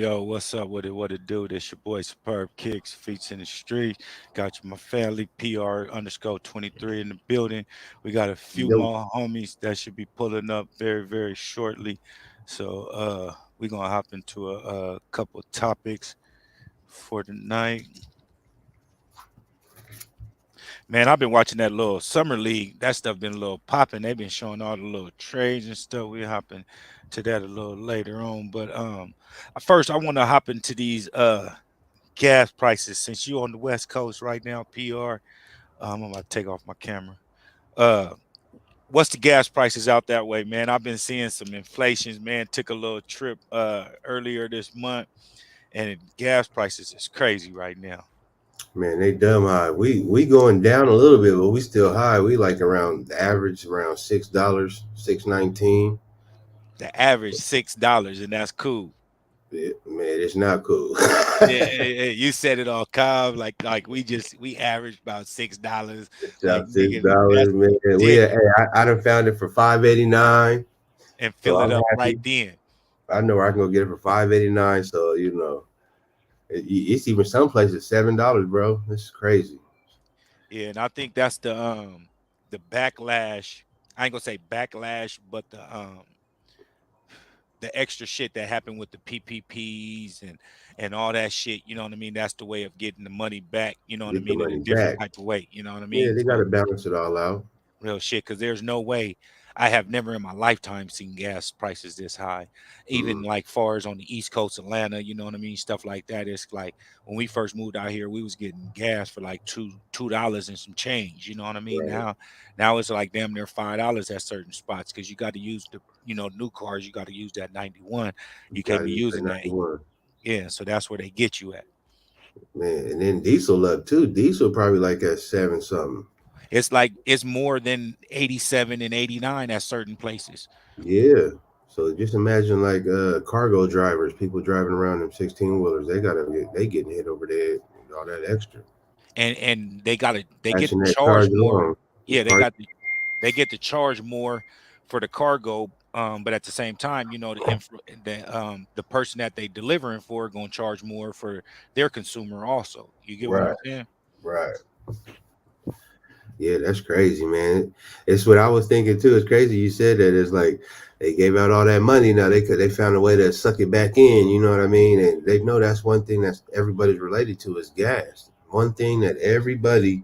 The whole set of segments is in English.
Yo, what's up with it? What it do? This your boy Superb Kicks, Feats in the Street. Got you, my family, PR underscore 23 in the building. We got a few Yo, more homies that should be pulling up very, very shortly. So we're gonna hop into a couple topics for tonight. Man, I've been watching that little summer league. That stuff been a little popping. They've been showing all the little trades and stuff. We hopping to that a little later on. But first I want to hop into these gas prices since you on the West Coast right now, PR. I'm about to take off my camera. Uh, what's the gas prices out that way, man? I've been seeing some inflations, man. Took a little trip earlier this month, and gas prices is crazy right now. man, they dumb high. We going down a little bit, but we still high. We like around the average around $6, 6.19. The average $6, and that's cool. Man, it's not cool. Yeah, you said it all calm, like we averaged about $6. It's Like out six nigga, dollars, that's man. We ridiculous. hey, I done found it for 5.89. And So fill it I'm up right happy. then. I know where I can go get it for 5.89. So it's even some places $7, bro. This is crazy. Yeah, and I think that's the backlash. I ain't gonna say backlash, but the extra shit that happened with the PPPs and all that shit. You know what I mean? That's the way of getting the money back. You know what I Get the mean? In a money different back. type of way. You know what I Yeah, mean? they got So to balance it all out. real shit, because there's no way I have never in my lifetime seen gas prices this high. Even Mm, like far as on the East Coast, Atlanta, you know what I mean? Stuff like that. It's like when we first moved out here, we was getting gas for like $2 and some change. You know what I mean? right. Now it's like damn near $5 at certain spots because you got to use the new cars, you got to use that 91. You Got can't to be use the using that. 91. Yeah, so that's where they get you at. Man, and then diesel up too. Diesel probably like at seven something. It's like it's more than 87 and 89 at certain places. Yeah. So just imagine like cargo drivers, people driving around them 16 wheelers. They getting hit over there with all that extra. And they get Catching to that charge charge more. along. The Yeah, car they get to charge more for the cargo, but at the same time, the person that they delivering for going to charge more for their consumer also. You get what I'm right, saying? right. Yeah, that's crazy, man. It's what I was thinking too. It's crazy you said that. It's like they gave out all that money. Now they found a way to suck it back in. You know what I mean? And they know that's one thing that's everybody's related to is gas. One thing that everybody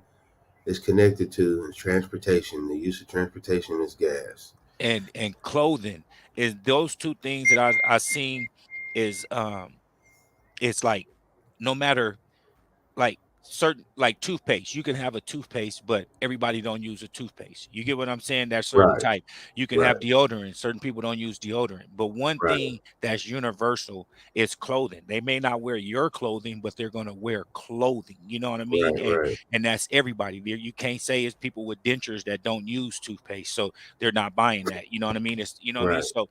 is connected to is transportation. The use of transportation is gas. And clothing is those two things that I seen is it's like no matter like certain like toothpaste. You can have a toothpaste, but everybody don't use a toothpaste. You get what I'm saying? That certain Right, type. You can have right, deodorant. Certain people don't use deodorant. But one right, thing that's universal is clothing. They may not wear your clothing, but they're gonna wear clothing. You know what I mean? right, And right, and that's everybody. There you can't say it's people with dentures that don't use toothpaste, so they're not buying that. You know what I mean? It's you know what I mean? right, So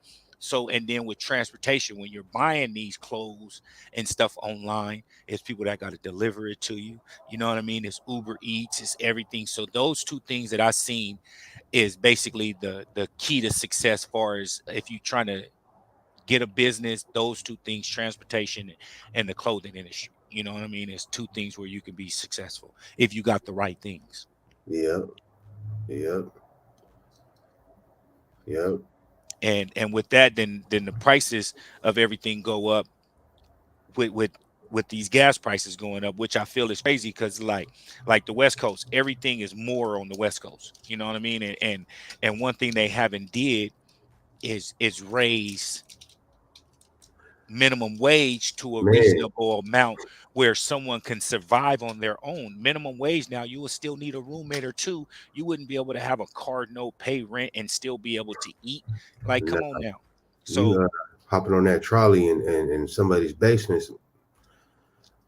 and then with transportation, when you're buying these clothes and stuff online, it's people that got to deliver it to you. You know what I mean? It's Uber Eats, it's everything. So those two things that I seen is basically the key to success. Far as if you're trying to get a business, those two things, transportation and the clothing industry. You know what I mean? It's two things where you can be successful if you got the right things. yep, yep, yep. And with that, then the prices of everything go up with with these gas prices going up, which I feel is crazy because like the West Coast, everything is more on the West Coast. You know what I mean? And one thing they haven't did is raise minimum wage to a Man, reasonable amount where someone can survive on their own. Minimum wage now, you will still need a roommate or two. You wouldn't be able to have a car note, pay rent, and still be able to eat. Like, come on nah, now. you So, hopping on that trolley in somebody's basement.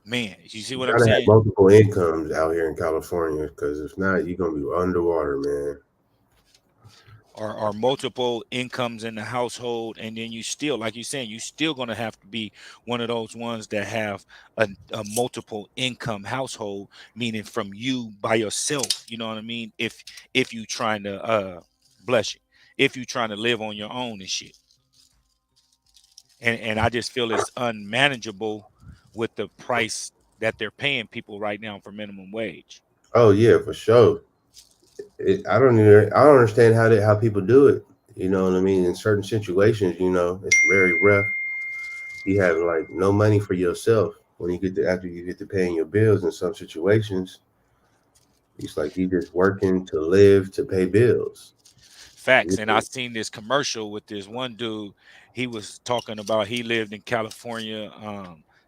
man, you see You what I'm gotta have saying? multiple incomes out here in California, because if not, you're gonna be underwater, man. Or multiple incomes in the household, and then you still, like you're saying, you still gonna have to be one of those ones that have a multiple income household, meaning from you by yourself. You know what I mean? If you trying to bless you, if you trying to live on your own and shit, and I just feel it's unmanageable with the price that they're paying people right now for minimum wage. Oh yeah, for sure. I don't understand how people do it. You know what I mean? In certain situations, it's very rough. You have like no money for yourself when you get to after you get to paying your bills. In some situations, it's like you just working to live to pay bills. Facts. And I seen this commercial with this one dude. He was talking about he lived in California.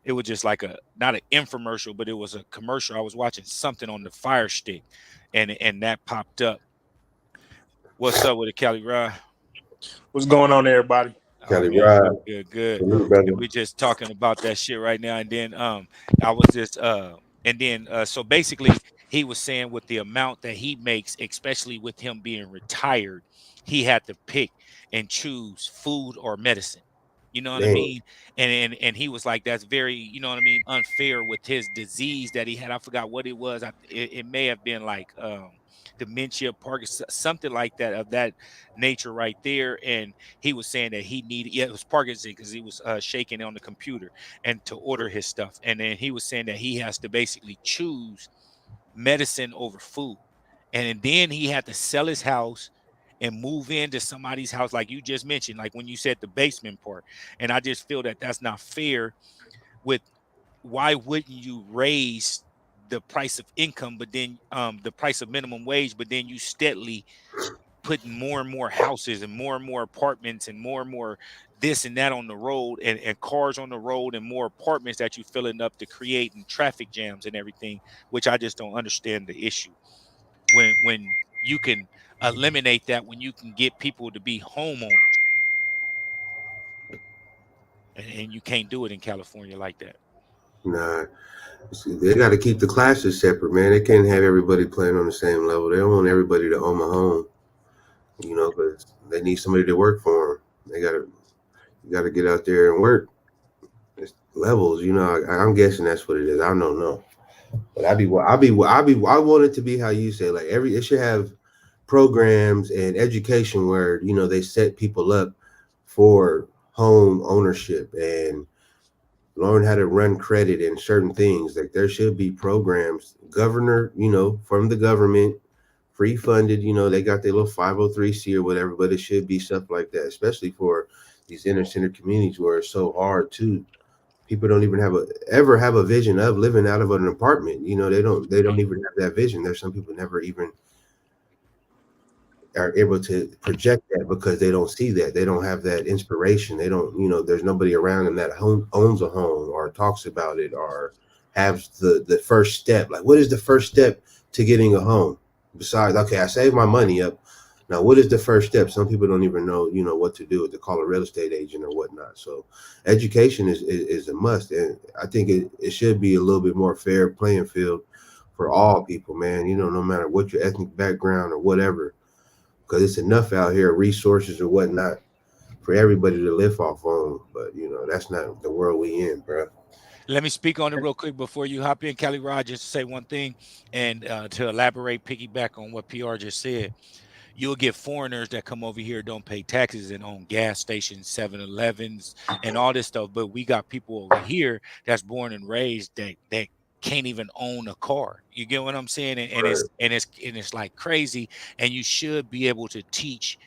It was just like a not an infomercial, but it was a commercial. I was watching something on the Fire Stick, and that popped up. What's up with it, Cali Rye? What's going on, everybody? Oh Kelly man, Rod, good, good, good. salute, And brother. we just talking about that shit right now. And then I was just and then so basically he was saying with the amount that he makes, especially with him being retired, he had to pick and choose food or medicine. You know what I Man, mean? And he was like, that's very, you know what I mean, unfair with his disease that he had. I forgot what it was. It may have been like dementia, Parkinson, something like that of that nature right there. And he was saying that he needed, yeah, it was Parkinson because he was shaking on the computer and to order his stuff. And then he was saying that he has to basically choose medicine over food. And then he had to sell his house and move into somebody's house, like you just mentioned, like when you said the basement part. And I just feel that that's not fair with why wouldn't you raise the price of income, but then the price of minimum wage, but then you steadily putting more and more houses and more apartments and more this and that on the road and cars on the road and more apartments that you filling up to creating traffic jams and everything, which I just don't understand the issue. When you can eliminate that, when you can get people to be homeowners, and you can't do it in California like that. nah, see, they got to keep the classes separate, man. They can't have everybody playing on the same level. They don't want everybody to own a home, because they need somebody to work for them. You got to get out there and work. It's levels, I'm guessing that's what it is. I don't know. But I want it to be how you say, like it should have programs and education where they set people up for home ownership and learn how to run credit and certain things. Like there should be programs, governor, from the government, free funded. They got their little 503c or whatever, but it should be stuff like that, especially for these inner center communities where it's so hard to people don't even ever have a vision of living out of an apartment. They don't even have that vision. There's some people never even are able to project that because they don't see that. They don't have that inspiration. They don't, there's nobody around them that owns a home or talks about it or has the first step. Like, what is the first step to getting a home? Besides, okay, I saved my money up. Now, what is the first step? Some people don't even know, what to do, to call a real estate agent or whatnot. So, education is a must, and I think it should be a little bit more fair playing field for all people, man. No matter what your ethnic background or whatever, because it's enough out here, resources or whatnot, for everybody to live off on. But that's not the world we in, bro. Let me speak on it real quick before you hop in, Kelly Rod, just to say one thing and to elaborate, piggyback on what PR just said. You'll get foreigners that come over here, don't pay taxes and own gas stations, 7-Elevens, and all this stuff. But we got people over here that's born and raised that can't even own a car. You get what I'm saying? And Right. it's like crazy. And you should be able to teach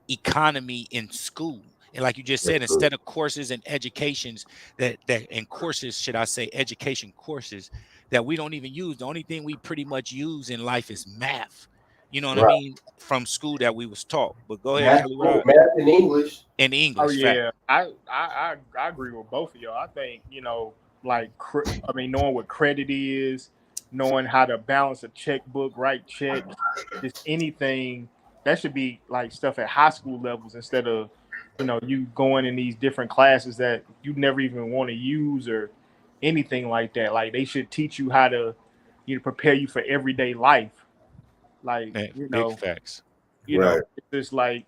economy in school. And like you just said, instead of courses and educations that and courses, should I say education courses that we don't even use. The only thing we pretty much use in life is math. You know what I Right. mean? From school that we was taught. But go ahead, Math, Kelly Rod. math and English. In Oh English, fact. yeah, I agree with both of y'all. I think like knowing what credit is, knowing how to balance a checkbook, write checks, just anything that should be like stuff at high school levels instead of you going in these different classes that you never even want to use or anything like that. Like they should teach you how to prepare you for everyday life. Like Man, big facts. Right. it's just like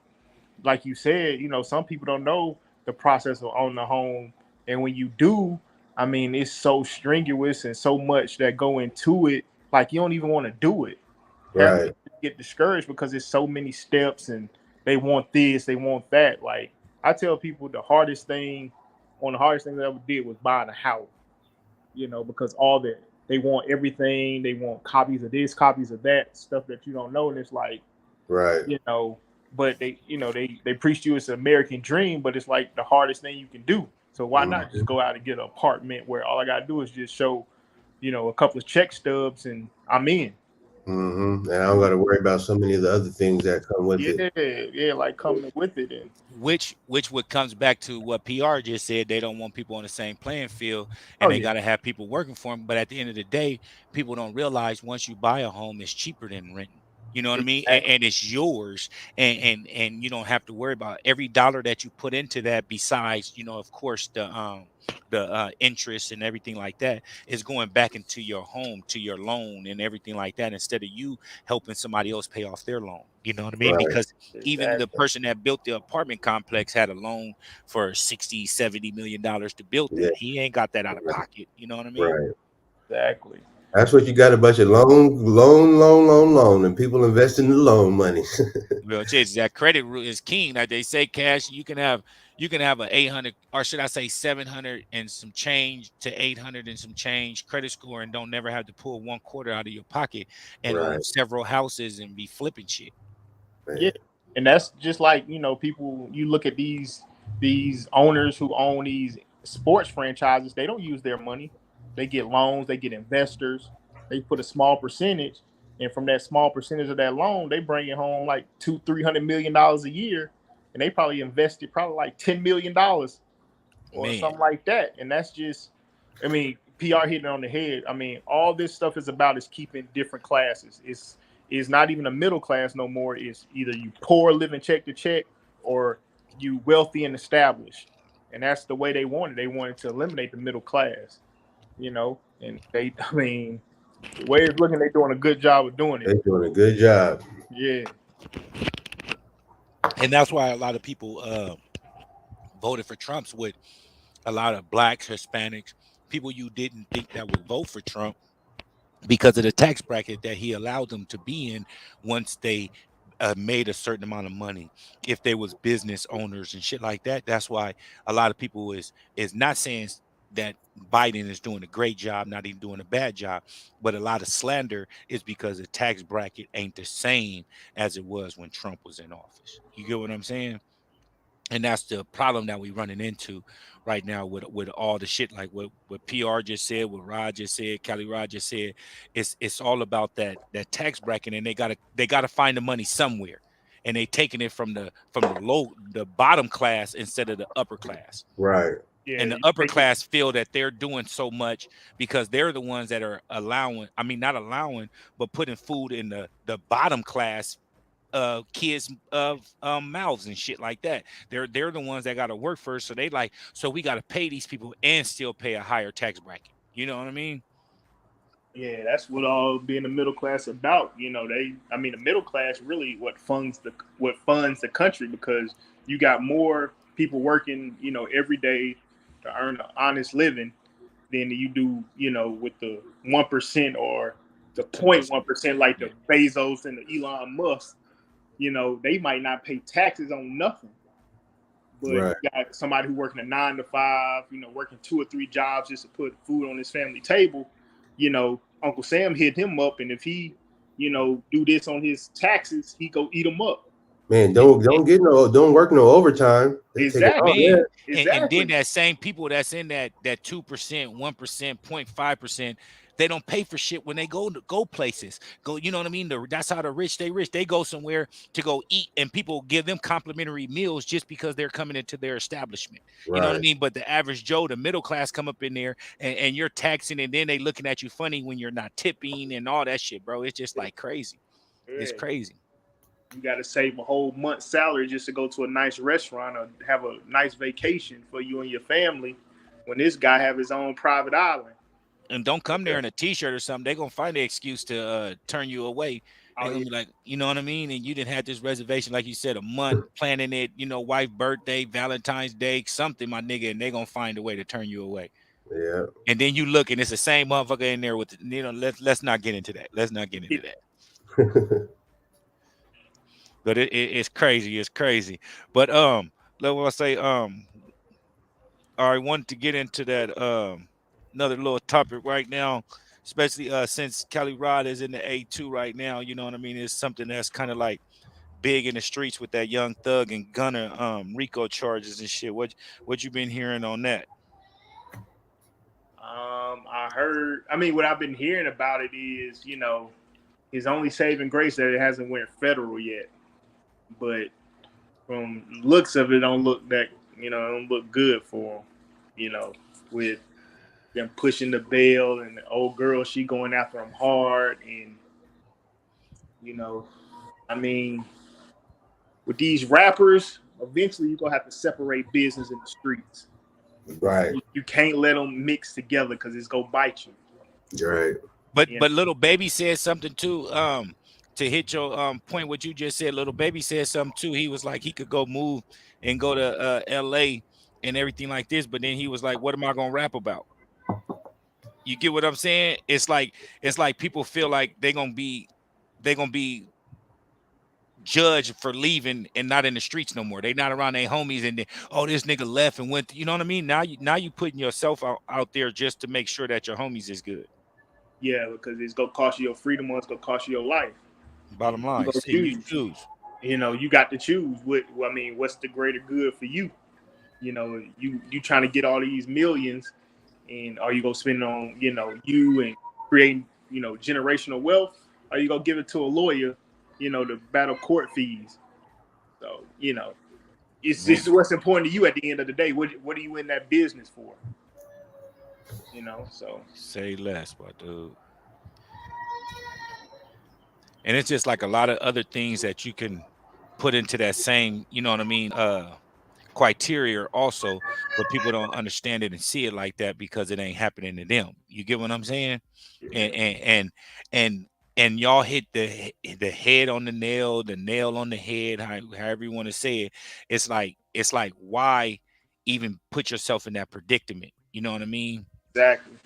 you said, some people don't know the process of owning a home, and when you do, I mean, it's so strenuous and so much that go into it. Like you don't even want to do it. Half of Right. people get discouraged because there's so many steps, and they want this, they want that. Like I tell people, one of the hardest things I ever did was buying a house. Because all that they want everything, they want copies of this, copies of that, stuff that you don't know, and it's like Right. you know, but they preach to you it's an American dream, but it's like the hardest thing you can do. So why not Mm-hmm. just go out and get an apartment where all I gotta do is just show, a couple of check stubs and I'm in. Mm-hmm. And I don't got to worry about so many of the other things that come with it. Yeah, yeah, like coming with it and Which what comes back to what PR just said. They don't want people on the same playing field, oh and they yeah, got to have people working for them. But at the end of the day, people don't realize once you buy a home, it's cheaper than renting. You know what I mean? exactly. And it's yours, and you don't have to worry about every dollar that you put into that. Besides, of course, the interest and everything like that is going back into your home, to your loan and everything like that, instead of you helping somebody else pay off their loan. You know what I mean? Right. Because even the Exactly. person that built the apartment complex had a loan for 60-70 million dollars to build Yeah. that. He ain't got that out of Right. pocket. You know what I mean? Right. Exactly. That's what you got, a bunch of loan, and people invest in the loan money. Well, it's that credit rule is king. Like they say, cash, you can have a 800, or should I say 700 and some change to 800 and some change credit score, and don't never have to pull one quarter out of your pocket and own Right, several houses and be flipping shit. Yeah, man. and that's just like people. You look at these owners who own these sports franchises. They don't use their money. They get loans. They get investors. They put a small percentage, and from that small percentage of that loan, they bring it home like $200-300 million a year, and they probably invested probably like $10 million or Man, something like that. And that's just, I mean, PR hitting on the head. I mean, all this stuff is about is keeping different classes. It's not even a middle class no more. It's either you poor living check to check or you wealthy and established. And that's the way they wanted. They wanted to eliminate the middle class, and I mean, the way it's looking, they're doing a good job of doing it. They're doing a good job. Yeah. and that's why a lot of people voted for Trump's with a lot of blacks, Hispanics, people you didn't think that would vote for Trump because of the tax bracket that he allowed them to be in once they made a certain amount of money. If they was business owners and shit like that, that's why a lot of people is not saying that Biden is doing a great job, not even doing a bad job, but a lot of slander is because the tax bracket ain't the same as it was when Trump was in office. You get what I'm saying? And that's the problem that we're running into right now with all the shit, like what PR just said, what Rod just said, Kelly Rod just said. It's all about that tax bracket, and they gotta find the money somewhere, and they taking it from the bottom class instead of the upper class. Right, Yeah. And the You upper take it. class feel that they're doing so much because they're the ones that are allowing, I mean, not allowing, but putting food in the bottom class kids of mouths and shit like that. They're the ones that got to work first, so they like, so we got to pay these people and still pay a higher tax bracket. You know what I mean? Yeah, that's what all being the middle class about. I mean, the middle class really what funds the country because you got more people working, every day to earn an honest living than you do, with the 1% or the The point 2%. 1%, like Yeah. the Bezos and the Elon Musk. They might not pay taxes on nothing, but right. you got somebody who working a 9 to 5, working 2 or 3 jobs just to put food on his family table. Uncle Sam hit him up, and if he, do this on his taxes, he go eat them up. Man, And, don't work no overtime. They taking all Exactly, man, that. and then exactly. that same people that's in that 2%, 1%, 0.5%, They don't pay for shit when they go places. Go, you know what I mean? That's how the rich they rich. They go somewhere to go eat, and people give them complimentary meals just because they're coming into their establishment. You know what I Right. mean? But the average Joe, the middle class, come up in there and you're taxing, and then they looking at you funny when you're not tipping and all that shit, bro. It's just like crazy. It's Yeah, crazy. you got to save a whole month's salary just to go to a nice restaurant or have a nice vacation for you and your family. When this guy have his own private island. And don't come there Yeah. in a t-shirt or something. They're gonna find an excuse to turn you away. Oh They're yeah, gonna be like, you know what I mean? And you didn't have this reservation, like you said, a month planning it, wife birthday, Valentine's Day, something, my nigga, and they're gonna find a way to turn you away. Yeah. And then you look and it's the same motherfucker in there with let's not get into that. Let's not get into that. But it's crazy, it's crazy. But let me say, I wanted to get into that another little topic right now, especially since Kelly Rod is in the A2 right now. You know what I mean? It's something that's kind of like big in the streets with that Young Thug and Gunner Rico charges and shit. What you been hearing on that? I heard. I mean, what I've been hearing about it is, his only saving grace that it hasn't went federal yet. But from looks of it, don't look that don't look good for him. With them pushing the bail and the old girl, she going after him hard, and you know, I mean, with these rappers, eventually you're gonna have to separate business in the streets. Right. You can't let them mix together because it's gonna bite you. Right. But Yeah, but little baby said something too. To hit your point, what you just said, little baby said something too. He was like he could go move and go to L.A. and everything like this, but then he was like, "What am I gonna rap about?" You get what I'm saying? It's like people feel like they're gonna be judged for leaving and not in the streets no more. They not around their homies and then, oh, this nigga left and went. You know what I mean? Now you putting yourself out there just to make sure that your homies is good. yeah, because it's gonna cost you your freedom or it's gonna cost you your life. And Bottom you line, gonna and you choose. choose. You got to choose. I mean, what's the greater good for you? You trying to get all these millions, and are you gonna spend it on you and creating generational wealth? Or are you gonna give it to a lawyer, to battle court fees? So it's Man, just what's important to you at the end of the day. What are you in that business for? So say less, my dude. And it's just like a lot of other things that you can put into that same, you know what I mean, criteria also, but people don't understand it and see it like that because it ain't happening to them. You get what I'm saying? And yeah, and and and, and y'all hit the head on the nail on the head, however you want to say it. It's like why even put yourself in that predicament? You know what I mean? exactly.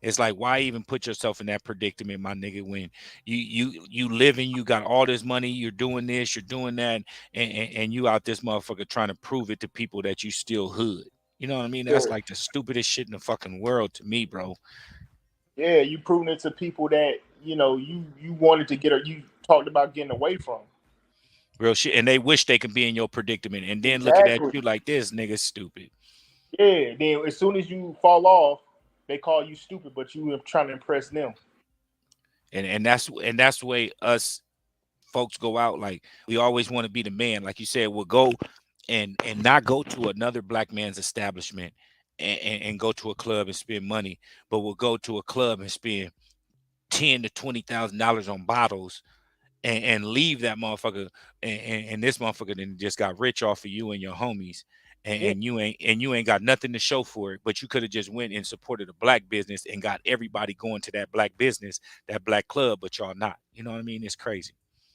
It's like why even put yourself in that predicament, my nigga, when you living, you got all this money, you're doing this, you're doing that, and you out this motherfucker trying to prove it to people that you still hood. You know what I mean? That's Yeah, like the stupidest shit in the fucking world to me, bro. yeah. You proving it to people that you wanted to you talked about getting away from. Real shit. And they wish they could be in your predicament. And then looking at Exactly. you like this, nigga, stupid. Yeah. Then as soon as you fall off, they call you stupid, but you were trying to impress them. And that's the way us folks go out. Like we always want to be the man. Like you said, we'll go and not go to another black man's establishment and go to a club and spend money, but we'll go to a club and spend $10,000 to $20,000 on bottles and leave that motherfucker and this motherfucker then just got rich off of you and your homies. And, Yeah. and you ain't got nothing to show for it, but you could have just went and supported a black business and got everybody going to that black business, that black club, but y'all not. You know what I mean? It's crazy.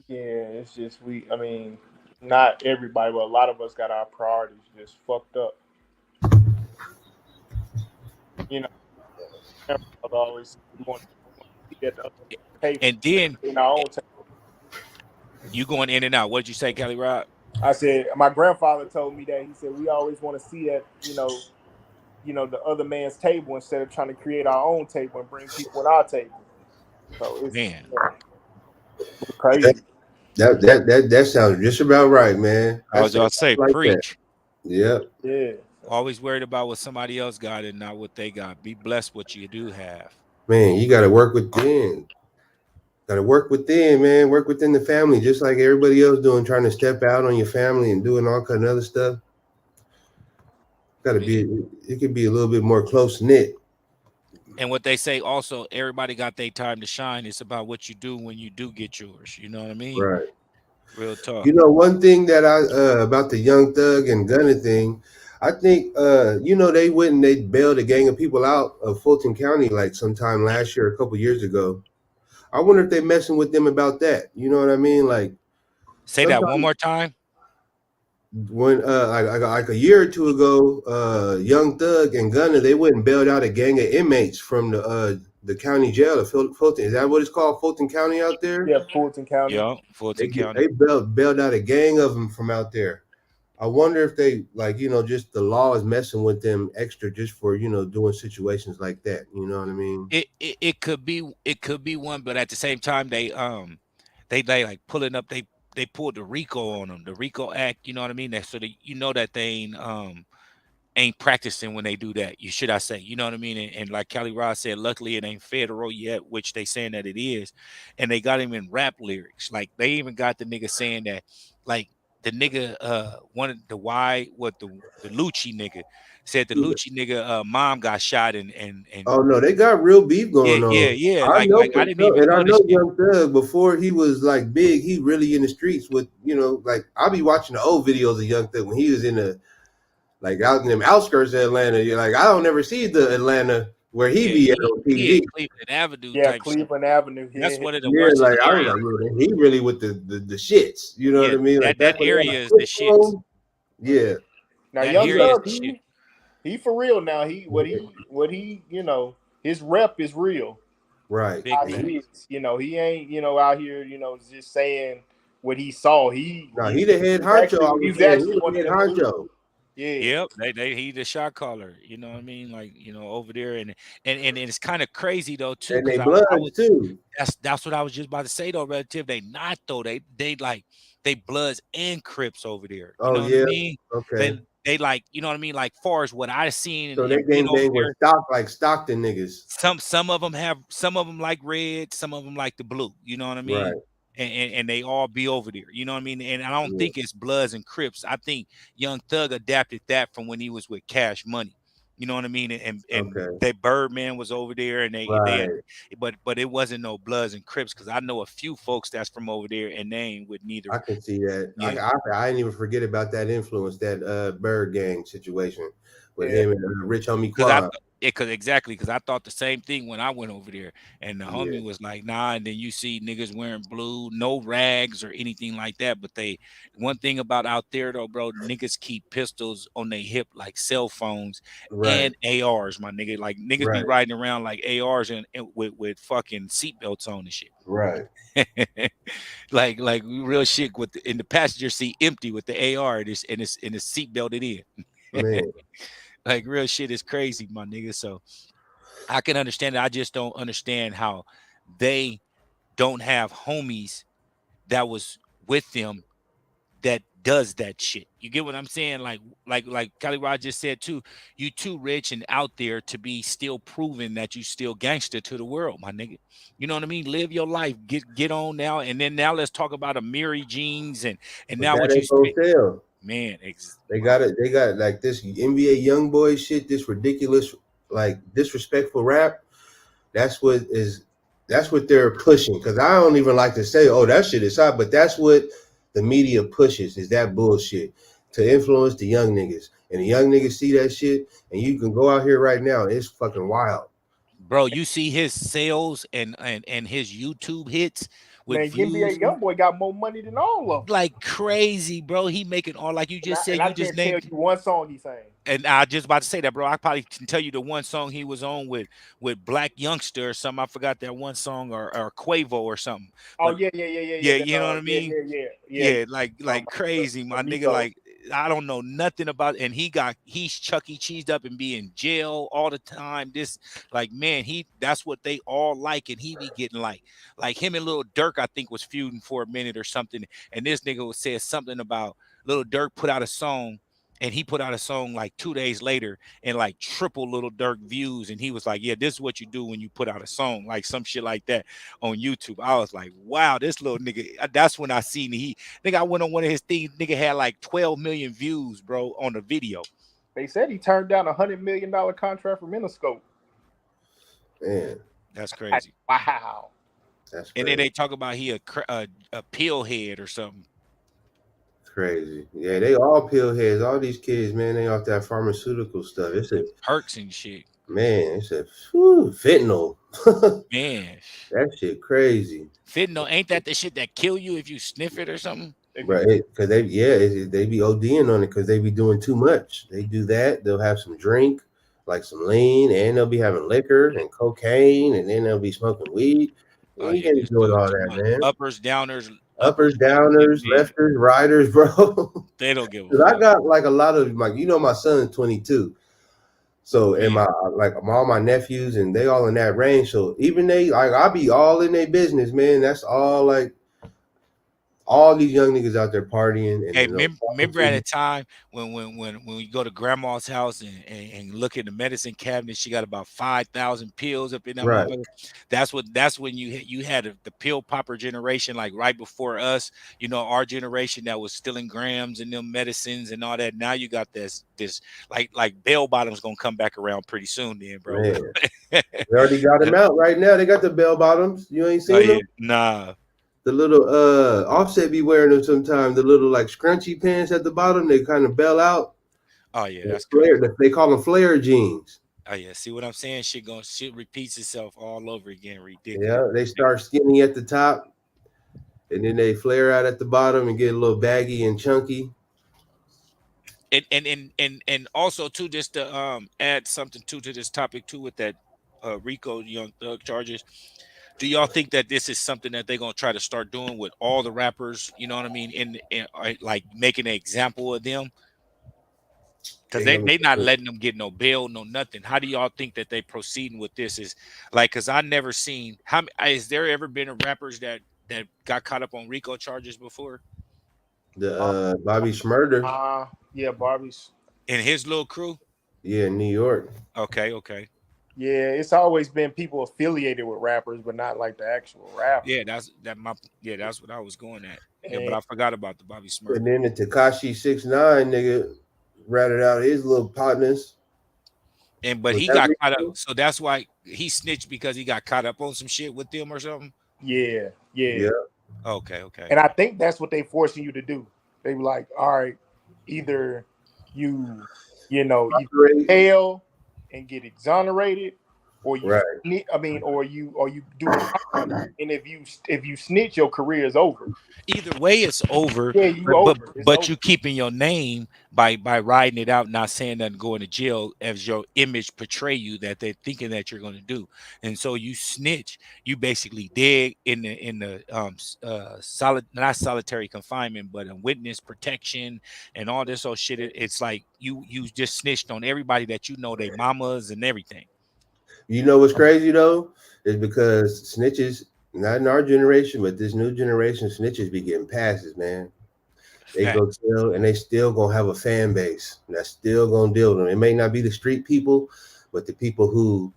Yeah, it's just I mean, not everybody, but a lot of us got our priorities just fucked up. You know, my grandfather always said we want to see at the other table And then in our own table. you going in and out. What did you say, Kelly Rod? I said my grandfather told me that he said we always want to see at the other man's table instead of trying to create our own table and bring people at our table. So Man, it's crazy. That sounds just about right, man. I I was say gonna say like that. preach. Yep. Yeah. Always worried about what somebody else got and not what they got. Be blessed what you do have. Man, you got to work within. Got to work within, man. Work within the family, just like everybody else doing, trying to step out on your family and doing all kind of other stuff. Got to be. Yeah. It could be a little bit more close knit. And what they say also, everybody got their time to shine. It's about what you do when you do get yours. You know what I mean? Right. Real talk. You know, one thing that I about the Young Thug and Gunna thing, I think they went and they bailed a gang of people out of Fulton County like sometime last year, a couple years ago. I wonder if they messing with them about that. You know what I mean? Like Say that one sometimes more time. when like a year or two ago, Young Thug and Gunna they went and bailed out a gang of inmates from the county jail of Fulton. Is that what it's called, Fulton County out there? Yeah, Fulton County. Yeah, Fulton County. They bailed out a gang of them from out there. I wonder if they like just the law is messing with them extra just for doing situations like that. You know what I mean? It could be one, but at the same time they like pulling up they pulled the RICO on them, the RICO Act. You know what I mean? That so that you know that they ain't practicing when they do that. You should I say, you know what I mean? And like Kelly Ross said, luckily it ain't federal yet, which they saying that it is. And they got him in rap lyrics. Like they even got the nigga saying that, like the nigga one of the why what the Lucci nigga said the Yeah. Lucci nigga mom got shot and Oh no, they got real beef yeah, going yeah, on. yeah. I Like know I for didn't sure, even and I know know this shit. Young Thug before he was like big. He really in the streets with like I be watching the old videos of Young Thug when he was in the like out in them outskirts of Atlanta. You're like I don't ever see the Atlanta where he Yeah, be at on he in TV. Cleveland Avenue Yeah, type shit. Cleveland Avenue. That's Yeah, one of the Yeah, worstest like I was areas. like, man, he really with the shits. You know what Yeah, I mean? Like that back when they had area a is the flip shits. phone. Yeah, now That Young he like area is Thug, the shit. he for real now. What he his rep is real. right. Big How And he facts. is, he ain't out here just saying what he saw. no, he the head honcho. I was He's saying he actually the one of head them dudes. honcho, Yeah, Yep, they he the shot caller. You know what I mean? Like over there, and it's kind of crazy though too, and they because I was bloods too. that's what I was just about to say though. Relative, they not though. They like they Bloods and Crips over there. You Oh know what I yeah, mean? They okay. they like you know what I mean. Like far as what I seen So they and been gang over bang with there. stock like Stockton niggas. Some of them have some of them like red, some of them like the blue. You know what I mean? Right. And they all be over there. You know what I mean? And I don't Yeah. think it's Bloods and Crips. I think Young Thug adapted that from when he was with Cash Money. You know what I mean? And Okay. they Birdman was over there, and they had, Right. but it wasn't no Bloods and Crips because I know a few folks that's from over there, and they ain't with neither. I can see that. Yeah, I didn't even forget about that influence, that Bird Gang situation with yeah, him and Rich Homie because I Quan. because exactly because I thought the same thing when I went over there, and the Yeah. homie was like, "Nah." And then you see niggas wearing blue, no rags or anything like that. But they one thing about out there though, bro, niggas keep pistols on their hip like cell phones Right. and ARs, my nigga. Like niggas be Right. riding around like ARs and with fucking seatbelts on and shit. Right. like real shit with in the passenger seat empty with the AR and it's seat belted in. Man. Like real shit is crazy, my nigga. So I can understand it. I just don't understand how they don't have homies that was with them that does that shit. You get what I'm saying? Like Kelly Rod just said too, you too rich and out there to be still proving that you still gangster to the world, my nigga. You know what I mean? Live your life. Get on now. And then now let's talk about Amiri jeans and But now that what you ain't gonna spit. sell. Man, They wow. got it. They got like this NBA young boy shit. This ridiculous, like disrespectful rap. That's what is. That's what they're pushing. Because I don't even like to say, "Oh, that shit is hot," but that's what the media pushes. Is that bullshit to influence the young niggas, and the young niggas see that shit, and you can go out here right now. It's fucking wild. Bro, you see his sales and his YouTube hits with man, NBA views YoungBoy got more money than all of them, like crazy, bro. He making all like you and I, just and said. I You just can't tell named, you one song he sang. and I just about to say that, bro. I probably can tell you the one song he was on with Black Youngster or something. I forgot that one song or Quavo or something. Oh But yeah, yeah, yeah, yeah, yeah. yeah, you know what I Yeah, mean. yeah, yeah, yeah. Yeah, like crazy, The my nigga. Migos. Like I don't know nothing about, and he's Chuck E. Cheesed up and be in jail all the time. This like man, that's what they all like, and he be getting like him and Little Dirk, I think was feuding for a minute or something, and this nigga was said something about Little Dirk put out a song. and he put out a song like 2 days later and like triple Little Dirk views, and he was like, "Yeah, this is what you do when you put out a song," like some shit like that on YouTube. I was like, "Wow, this little nigga." That's when I seen he. I think I went on one of his things. Nigga had like 12 million views, bro, on the video. They said he turned down $100 million contract from Interscope. Man, That's crazy. Wow. that's And then crazy. they talk about he a pill head or something. Crazy. Yeah, they all pill heads. All these kids, man, they off that pharmaceutical stuff. It's a And perks and shit. man. It's a fentanyl. Man, That shit crazy, fentanyl ain't that the shit that kill you if you sniff it or something? bro. Because they be ODing on it because they be doing too much. They do that. They'll have some drink, like some lean, and they'll be having liquor and cocaine, and then they'll be smoking weed. Oh You yeah, can't be just doing doing all too that, much. man. Uppers, downers, Uppers, uppers, downers, yeah, lefters, riders, bro. they don't give a Cause I fuck. got like a lot of like my son's 22. So and Man, my like all my nephews and they all in that range. So even they like I be all in their business, man. That's all like all these young niggas out there partying and hey, you know talking remember to at a you. time when we go to grandma's house and look in the medicine cabinet, she got about 5,000 pills up in that Right, motherfucker. That's when you had the pill popper generation, like right before us. You know, our generation that was stealing grams and them medicines and all that. Now you got this like bell bottoms gonna come back around pretty soon, then, bro. man. They already got them out right now. They got the bell bottoms. You ain't Oh seen them? yeah, nah. The little offset be wearing them sometimes. The little like scrunchy pants at the bottom, they kind of bell out. Oh yeah, And that's flare, crazy. they call them flare jeans. Oh yeah, see what I'm saying? Shit repeats itself all over again. Ridiculous. Yeah, they start skinny at the top, and then they flare out at the bottom and get a little baggy and chunky. And also too, just to add something to this topic too, with that Rico Young Thug charges. Do y'all think that this is something that they're gonna try to start doing with all the rappers? You know what I mean? In like making an example of them, because They they not gonna letting them get no bail, no nothing. How do y'all think that they proceeding with this? Is like, because I never seen is there ever been a rappers that got caught up on Rico charges before the Uh, Bobby Schmurder, yeah, Barbie's. in his little crew? yeah, in New York. Okay, okay. Yeah, it's always been people affiliated with rappers, but not like the actual rapper. Yeah, that's what I was going at. Yeah, but And I forgot about the Bobby And Smurder. then the Takashi 6ix9ine nigga ratted out his little partners. And but Was he that got caught up, Rico? so that's why he snitched because he got caught up on some shit with them or something. yeah, yeah. Yeah. Okay, okay. And I think that's what they forcing you to do. They were like, all right, either you, you Operate. fail and get exonerated, or you, Right. or you do time. And if you snitch, your career is over. Either way, it's over. Yeah, you But but over. It's but over. you keeping your name by riding it out, not saying nothing, going to jail as your image portray you that they're thinking that you're going to do, and so you snitch. You basically dead in the solid, not solitary confinement, but a witness protection and all this old shit. It's like you just snitched on everybody that you know, they mamas and everything. You know what's crazy though? Is because snitches, not in our generation, but this new generation, snitches be getting passes, man. They Fact. go tell and they still gonna have a fan base that's still gonna deal with them. It may not be the street people, but the people who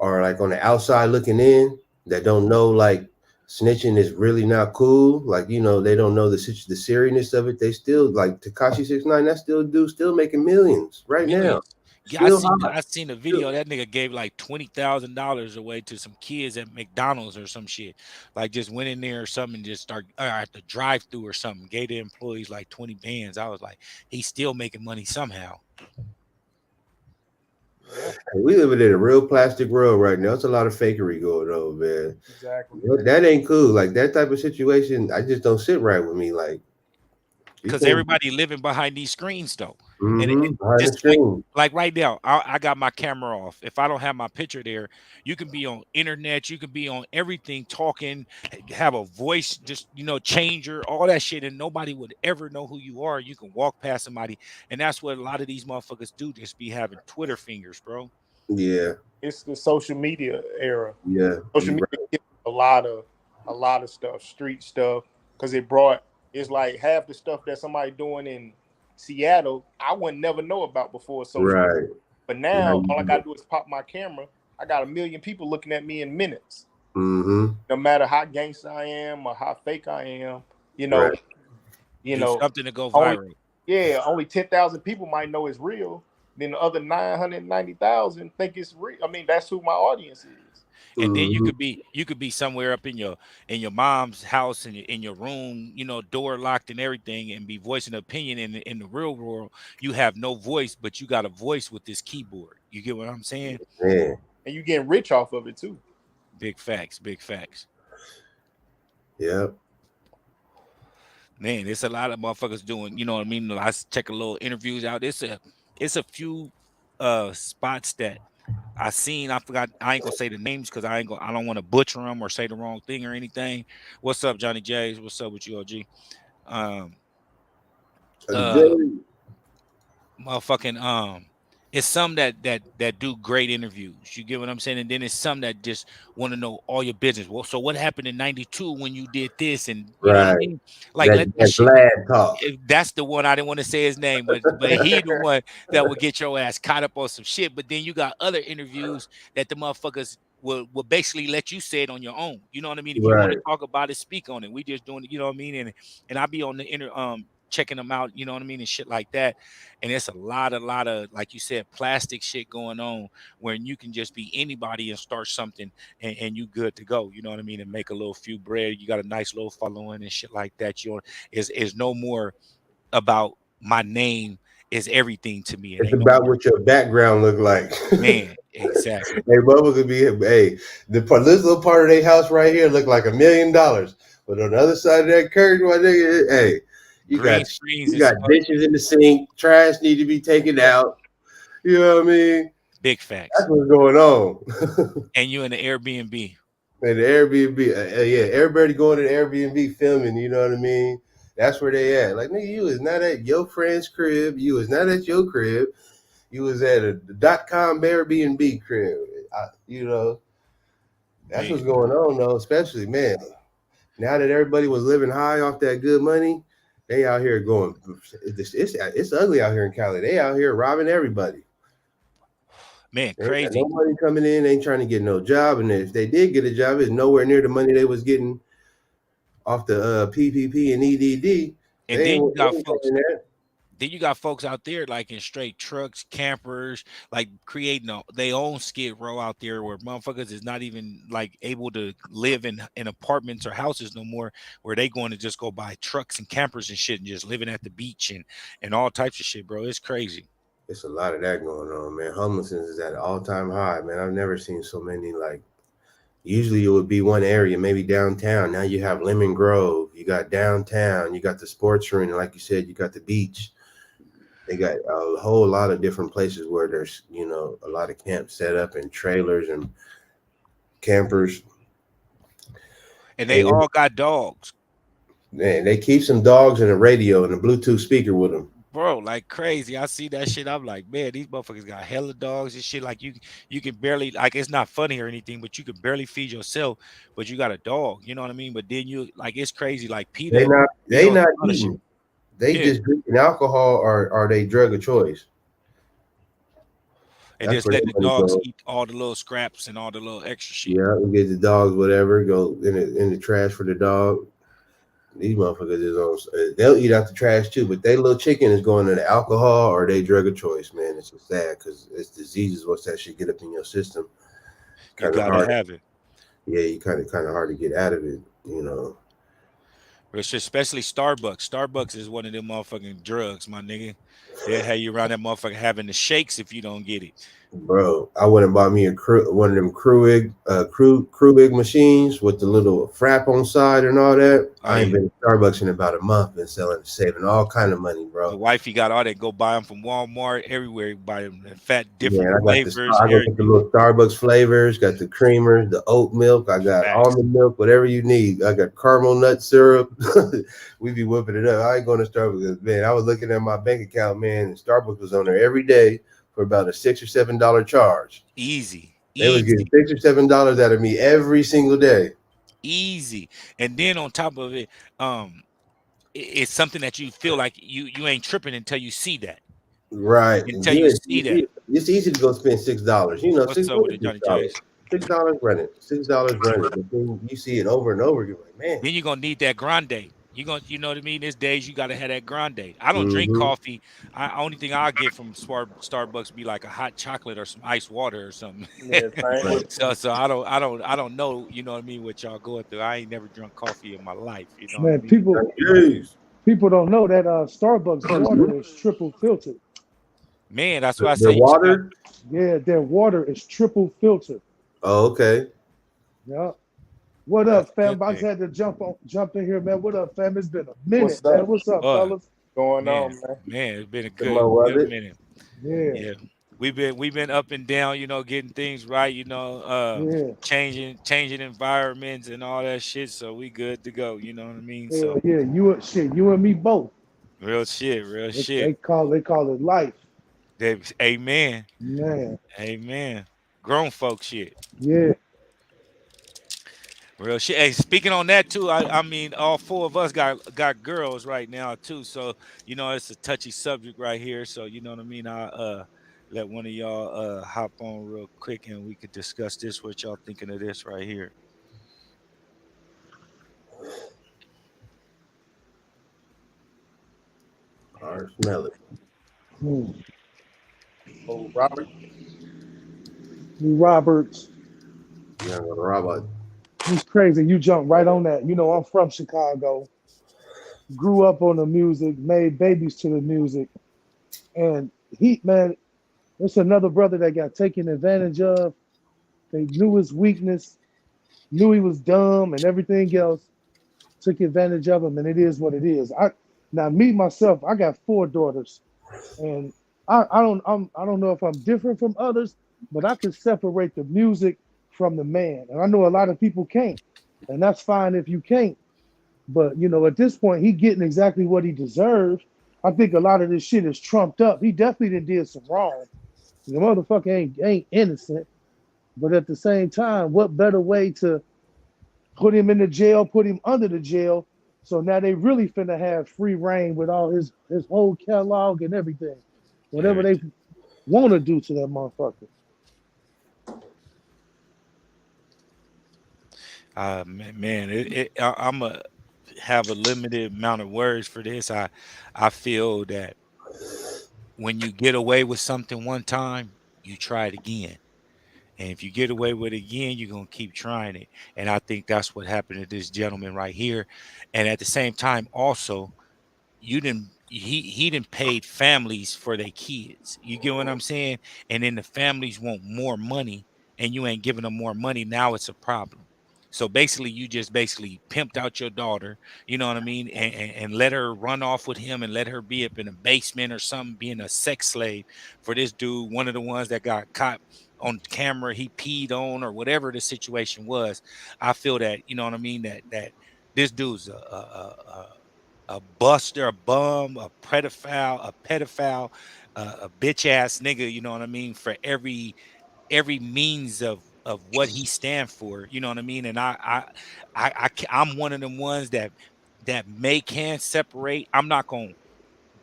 are like on the outside looking in that don't know like snitching is really not cool. Like they don't know the seriousness of it. They still like Takashi 6ix9ine. That still dude still making millions right now. Millions. Yeah, Still hot. I seen a video that nigga gave like $20,000 away to some kids at McDonald's or some shit. Like just went in there or something and just start at the drive through or something. Gave the employees like 20 bands. I was like, he's still making money somehow. Yeah, We living in a real plastic world right now. It's a lot of fakery going on, man. exactly. That ain't cool. Like that type of situation, I just don't sit right with me. Like you Because can't. everybody living behind these screens though, and Behind the just screen. like right now, I got my camera off. If I don't have my picture there, you can be on internet, you can be on everything, talking, have a voice, just changer, all that shit, and nobody would ever know who you are. You can walk past somebody, and that's what a lot of these motherfuckers do. Just be having Twitter fingers, bro. Yeah, It's the social media era. yeah. Social You media right. gives a lot of stuff, street stuff, because it's like half the stuff that somebody doing in Seattle, I would never know about before social media. Right. But Now now you all I know. gotta do is pop my camera. I got 1 million people looking at me in minutes. Mm-hmm. No matter how gangster I am or how fake I am, you know, Right. you Do know, something to go only viral. only 10,000 people might know it's real. Then the other 990,000 think it's real. I mean, that's who my audience is. And then Mm-hmm. you could be somewhere up in your mom's house in your room, door locked and everything, and be voicing an opinion. In the real world, you have no voice, but you got a voice with this keyboard. You get what I'm saying? Man. And you getting rich off of it too. Big facts, big facts. Yep. Man, it's a lot of motherfuckers doing, you know what I mean? I check a little interviews out. It's a few spots that I seen. I forgot. I ain't gonna say the names because I don't want to butcher them or say the wrong thing or anything. What's up, Johnny J's? What's up with you, OG? Um, uh, Jerry. motherfucking it's some that do great interviews. You get what I'm saying? And then it's some that just want to know all your business. Well, so what happened in '92 when you did this, and you know what I Right. mean? Like, That let that that shit be. Vlad talk. That's the one. I didn't want to say his name, but he the one that will get your ass caught up on some shit. But then you got other interviews that the motherfuckers will basically let you say it on your own. You know what I mean? If you want to Right. talk about it, speak on it. We just doing it, you know what I mean? And I be on the checking them out, you know what I mean, and shit like that. And it's a lot of, like you said, plastic shit going on where you can just be anybody and start something, and you good to go. You know what I mean? And make a little few bread. You got a nice little following and shit like that. Is no more about my name is everything to me. It It's ain't no about more. what your background look like. Man, exactly. Hey, Bubba could be, hey, this little part of their house right here look like $1 million, but on the other side of that curtain, my nigga, hey, you Green got screens you and got stuff. dishes in the sink, trash need to be taken out. You know what I mean? Big That's facts. what's going on. And you in the Airbnb. And the Airbnb, yeah, everybody going to the Airbnb filming. You know what I mean? That's where they at. Like, nigga, you is not at your friend's crib. You is not at your crib. You was at a .com Airbnb crib. You know, that's Man, what's going on though. Especially, man, now that everybody was living high off that good money, they out here going. It's ugly out here in Cali. They out here robbing everybody. man, They ain't got crazy. no money coming in. They ain't trying to get no job, and if they did get a job, it's nowhere near the money they was getting off the PPP and EDD. And They ain't paying that. then you got folks out there like in straight trucks, campers, like creating their own skid row out there where motherfuckers is not even like able to live in apartments or houses no more, where they going to just go buy trucks and campers and shit and just living at the beach and all types of shit, bro. It's crazy. It's a lot of that going on, man. Homelessness is at an all time high, man. I've never seen so many. Like, usually it would be one area, maybe downtown. Now you have Lemon Grove, you got downtown, you got the sports arena, like you said, you got the beach. They got a whole lot of different places where there's, a lot of camps set up and trailers and campers. And they And all got dogs. man, they keep some dogs and a radio and a Bluetooth speaker with them. Bro, like crazy. I see that shit. I'm like, man, these motherfuckers got hella dogs and shit. Like you can barely, like, it's not funny or anything, but you can barely feed yourself, but you got a dog. You know what I mean? But then you like it's crazy. Like They PETA, not PETA they on not some other shit. eating. They Yeah. just drinking alcohol or are they drug of choice. And That's just where let their the money dogs goes. eat all the little scraps and all the little extra shit. Yeah, we get the dogs, whatever, go in the trash for the dog. These motherfuckers is on. They'll eat out the trash too, but they little chicken is going to the alcohol or they drug of choice. Man, it's just sad because it's diseases. Once that shit get up in your system, You kind of gotta hard. have it. Yeah, you kind of hard to get out of it. But it's especially Starbucks. Starbucks is one of them motherfucking drugs, my nigga. They'll have you around that motherfucker having the shakes if you don't get it. Bro, I went and bought me one of them Kruig machines with the little frap on side and all that. Oh I ain't yeah. been to Starbucks in about a month. Been saving all kind of money, The bro. wifey got all that. Go buy them from Walmart everywhere. You buy them in fat, Yeah, different and flavors I and go get the everything. little Starbucks flavors. Got the creamers, the oat milk. I got Facts. almond milk, whatever you need. I got caramel nut syrup. We be whipping it up. I ain't going to Starbucks, man. I was looking at my bank account, man, and Starbucks was on there every day for about a $6 or $7 charge. Easy, They was getting easy, $6 or $7 out of me every single day. easy. And then on top of it, um, it's something that you feel like you ain't tripping until you see that. Right. Until you You, see you that. see, it's easy to go spend $6. You know, What's six up what with is it, six Johnny dollars? Jays? $6 running. $6 running. But then you see it over and over. You're like, man. Then you're gonna need that grande. You know what I mean? These days you gotta have that grande. I don't drink Mm-hmm. coffee. Only thing I get from Starbucks be like a hot chocolate or some ice water or something. Yeah, same Right. with So I don't know, you know what I mean, what y'all going through. I ain't never drunk coffee in my life, you know what I Man, mean? Jeez. people don't know that Starbucks water is triple filtered. Man, that's why I The say you got water. Yeah, their water is triple filtered. Oh, okay. Yeah. What that's up, a good fam? I just thing. had to jump in here, man. What up, fam? It's been a minute, what's man. up What's up, Boy, fellas? going man, on, man. man, it's been a The good more of good it. minute. Yeah, Yeah. We've been up and down, getting things right, yeah, changing environments and all that shit. So we good to go, you know what I mean? hell So yeah. You and me both. real shit, real They, shit. they call it life, Amen. man. Amen. Grown folk shit. Yeah. Real shit. Hey, speaking on that too, I mean all four of us got girls right now too. So, it's a touchy subject right here. So, you know what I mean? I let one of y'all hop on real quick and we could discuss this. What y'all thinking of this right here? Or smell it. Hmm. Oh, Robert. Roberts, You're not gonna robot. it's crazy. You jump right on that. I'm from Chicago. Grew up on the music, made babies to the music, and man, it's another brother that got taken advantage of. They knew his weakness, knew he was dumb and everything else, took advantage of him, and it is what it is. Now me myself, I got four daughters, and I don't know if I'm different from others, but I can separate the music from the man, and I know a lot of people can't, and that's fine if you can't. But at this point, he getting exactly what he deserves. I think a lot of this shit is trumped up. He definitely did some wrong. The motherfucker ain't innocent. But at the same time, what better way to put him in the jail, put him under the jail? So now they really finna have free reign with all his whole catalog and everything. Whatever they Everything. want to do to that motherfucker. Man, I'm a have a limited amount of words for this. I feel that when you get away with something one time, you try it again. And if you get away with it again, you're gonna keep trying it. And I think that's what happened to this gentleman right here. And at the same time, also, he didn't paid families for their kids. You get what I'm saying? And then the families want more money and you ain't giving them more money. Now it's a problem. So basically you just basically pimped out your daughter, you know what I mean, and let her run off with him and let her be up in a basement or something, being a sex slave for this dude, one of the ones that got caught on camera he peed on or whatever the situation was. I feel that, you know what I mean, that this dude's a buster, a bum, a pedophile, a bitch ass nigga. You know what I mean? For every means of what he stand for. You know what I mean? And I'm one of them ones that can separate. I'm not gonna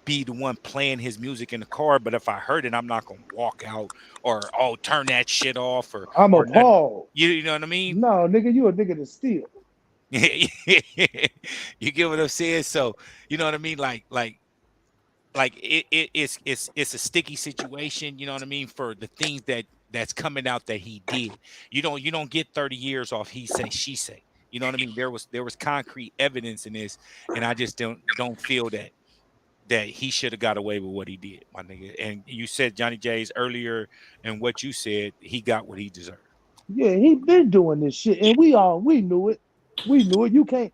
be the one playing his music in the car, but if I heard it, I'm not gonna walk out or turn that shit off I'm or nothing. appalled. You know what I mean? No, nigga, you a nigga to steal. You get what I'm saying? So you know what I mean? Like it's a sticky situation, you know what I mean, for the things that's coming out that he did. You don't get 30 years off he say she say. You know what I mean? There was concrete evidence in this, and I just don't feel that he should have got away with what he did, my nigga. And you said Johnny J's earlier, and what you said, he got what he deserved. Yeah, he been doing this shit, and we knew it. We knew it. You can't.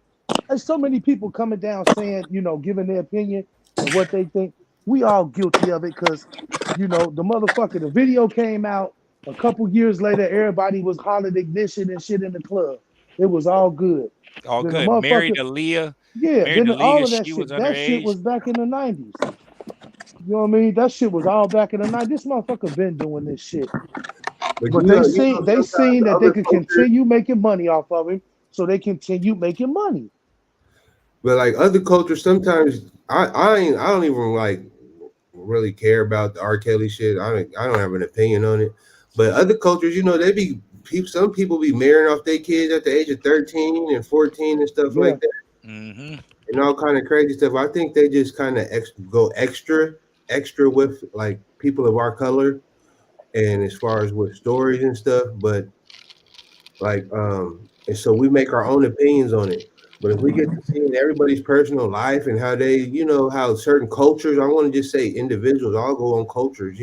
There's so many people coming down saying, giving their opinion and what they think. We all guilty of it because, the motherfucker. The video came out a couple years later. Everybody was hollering ignition and shit in the club. It was all good. All Then the good. motherfucker, yeah. Married Then to all Leah, of that she was shit. That shit underage. was back in the '90s. You know what I mean? That shit was all back in the '90s. This motherfucker been doing this shit. But But they seen they sometimes seen the that they other could cultures. continue making money off of him, so they continue making money. But like other cultures, sometimes I don't even like really care about the R. Kelly shit. I don't have an opinion on it. But other cultures, they be people. Some people be marrying off their kids at the age of 13 and 14 and stuff Yeah. like that, Mm-hmm. and all kind of crazy stuff. I think they just kind of go extra with like people of our color, and as far as with stories and stuff. But like and so we make our own opinions on it. But if we get to seeing everybody's personal life and how they, how certain cultures, I want to just say individuals, I'll go on cultures,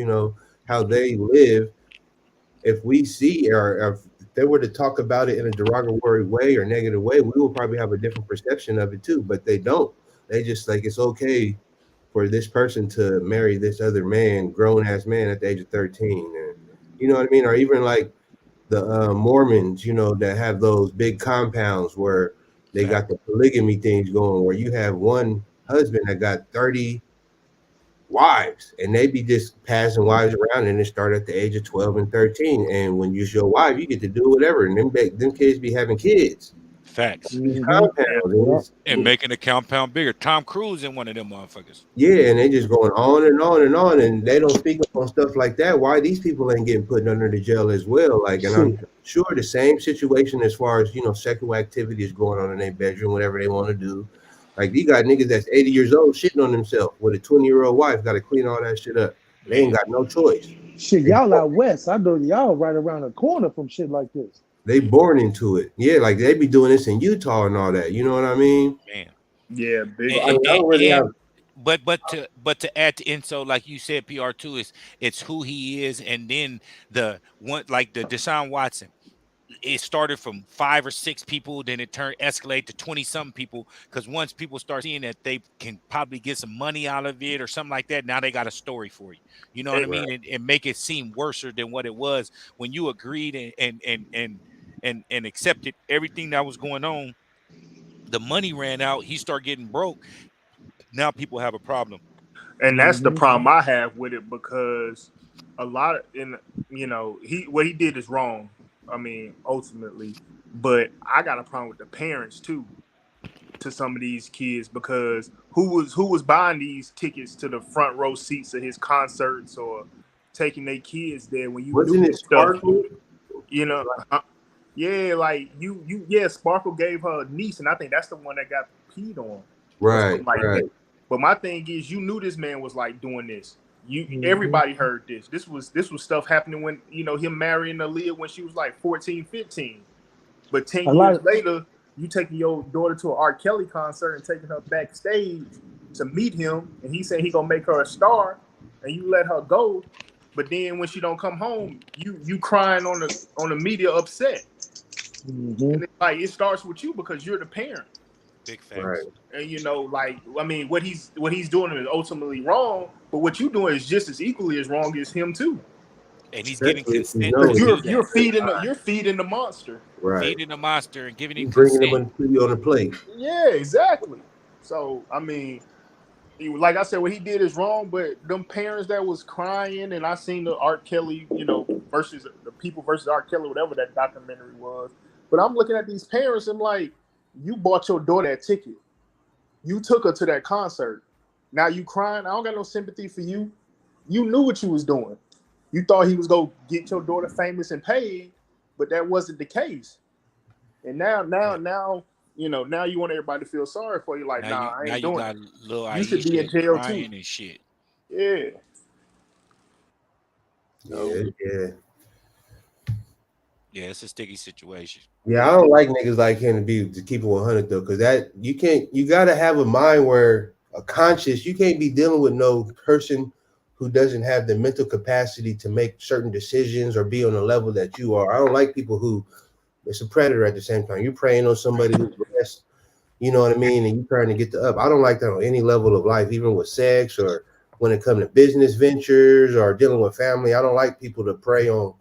how they live. If we see, or if they were to talk about it in a derogatory way or negative way, we will probably have a different perception of it too. But they don't. They just like it's okay for this person to marry this other man, grown ass man at the age of 13. And you know what I mean? Or even like the Mormons, that have those big compounds where they Fact. got the polygamy things going, where you have one husband that got 30 wives, and they be just passing wives around, and it start at the age of 12 and 13. And when you're your wife, you get to do whatever, and them kids be having kids. Facts. These Mm-hmm. Yeah. compounds, and Yeah. And making the compound bigger. Tom Cruise in one of them motherfuckers. yeah, and they just going on and on and on, and they don't speak up on stuff like that. Why these people ain't getting put under the jail as well? Like, and I'm Shit. sure the same situation as far as sexual activity is going on in their bedroom, whatever they want to do. Like, you got niggas that's 80 years old shitting on themselves with a 20-year-old wife, got to clean all that shit up. They ain't Man. got no choice. Shit, They y'all out west. I know y'all right around the corner from shit like this. they born into it. Yeah, like they be doing this in Utah and all that. You know what I mean? Man. Yeah, So, big I And, time. mean, I don't really have. but to add to Enzo, like you said, PR2 is it's who he is, and then the one like the Deshaun Watson. It started from 5 or 6 people, then it turned escalate to 20 some people. Because once people start seeing that they can probably get some money out of it or something like that, now they got a story for you. You know what I And, Right. mean? And make it seem worse than what it was when you agreed and accepted everything that was going on. The money ran out. He started getting broke. Now people have a problem. and that's the Mm-hmm. problem I have with it because a lot of in he what he did is wrong. I mean, ultimately, but I got a problem with the parents too to some of these kids because who was buying these tickets to the front row seats of his concerts or taking their kids there when you knew Wasn't it this stuff, Sparkle? you know? Yeah, like yeah, Sparkle gave her a niece, and I think that's the one that got peed on or Right, something like right. that. But my thing is, you knew this man was like doing this. Mm-hmm. Everybody heard this. This was stuff happening when him marrying Aaliyah when she was like 14, 15. But 10 A lot years of, later, you taking your daughter to an R. Kelly concert and taking her backstage to meet him, and he said he gonna make her a star, and you let her go. But then when she don't come home, you crying on the media upset. mm-hmm. And it's like it starts with you because you're the parent. Big Right. facts. And like I mean, what he's doing is ultimately wrong, but what you're doing is just as equally as wrong as him too. And he's giving Especially if you consent know Because to he's you're do you're that. feeding the monster. right. Feeding the monster and giving him You bringing them consent. to you on the plate. Yeah, exactly. So I mean, like I said, what he did is wrong, but them parents that was crying, and I seen the Art Kelly, versus the people versus Art Kelly, whatever that documentary was. But I'm looking at these parents and like, you bought your daughter that ticket, you took her to that concert. Now you crying. I don't got no sympathy for you. You knew what you was doing. You thought he was gonna get your daughter famous and paid, but that wasn't the case. And now you want everybody to feel sorry for you. Like, Now nah, you I now ain't you doing got it. little You should be in Aisha jail too. crying and shit. Yeah. So Yeah, yeah. yeah, it's a sticky situation. Yeah, I don't like niggas like him to keep it 100 though, because that you can't. You got to have a mind where a conscious. You can't be dealing with no person who doesn't have the mental capacity to make certain decisions or be on the level that you are. I don't like people who it's a predator at the same time. You're preying on somebody who's blessed. You know what I mean? And you're trying to get the up. I don't like that on any level of life, even with sex or when it comes to business ventures or dealing with family. I don't like people to prey on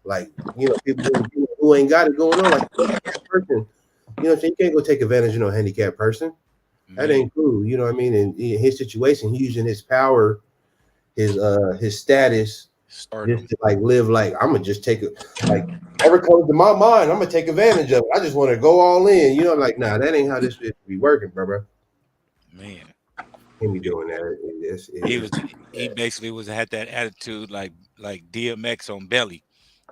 like people who ain't got it going on like a handicapped person. So you can't go take advantage of no handicapped person. That Man, ain't cool. You know what I mean? And in his situation, he using his power, his status, just stardom. to like live like I'm gonna just take it. Like whatever comes to my mind, I'm gonna take advantage of it. I just want to go all in. Like nah, that ain't how this shit be working, bro. Man, He be he, doing that. he It's was he basically was had that attitude like DMX on Belly.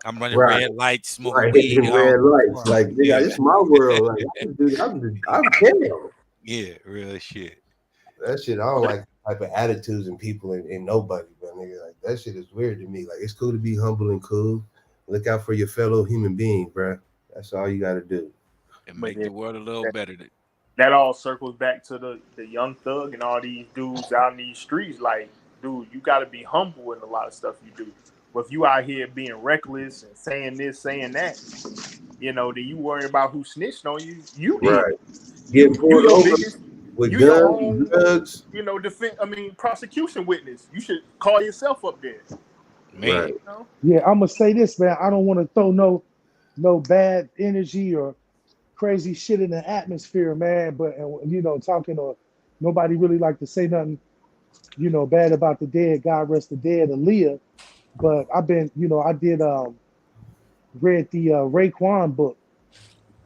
I'm running right, red lights, smoking right. weed. Hitting I don't red give a lights. fuck. Like, nigga, Yeah, this is my world. Like, I can do. I'm Kim. yeah, real shit. That shit, I don't like that type of attitudes in people and nobody, but nigga, like that shit is weird to me. Like it's cool to be humble and cool. Look out for your fellow human being, bruh. That's all you gotta do. And But make then the world a little that, better. that all circles back to the young thug and all these dudes out in these streets. Like, dude, you got to be humble in a lot of stuff you do. But if you out here being reckless and saying this, saying that, then you worry about who snitched on you. You did. Right. You Getting you pulled your over biggest. with You your guns and own. drugs. Defense. I mean, prosecution witness. You should call yourself up there. Man, Right. You know. Yeah, I'm gonna say this, man. I don't want to throw no bad energy or crazy shit in the atmosphere, man. But talking or nobody really like to say nothing, bad about the dead. God rest the dead, Aaliyah. But I've been, I did read the Raekwon book.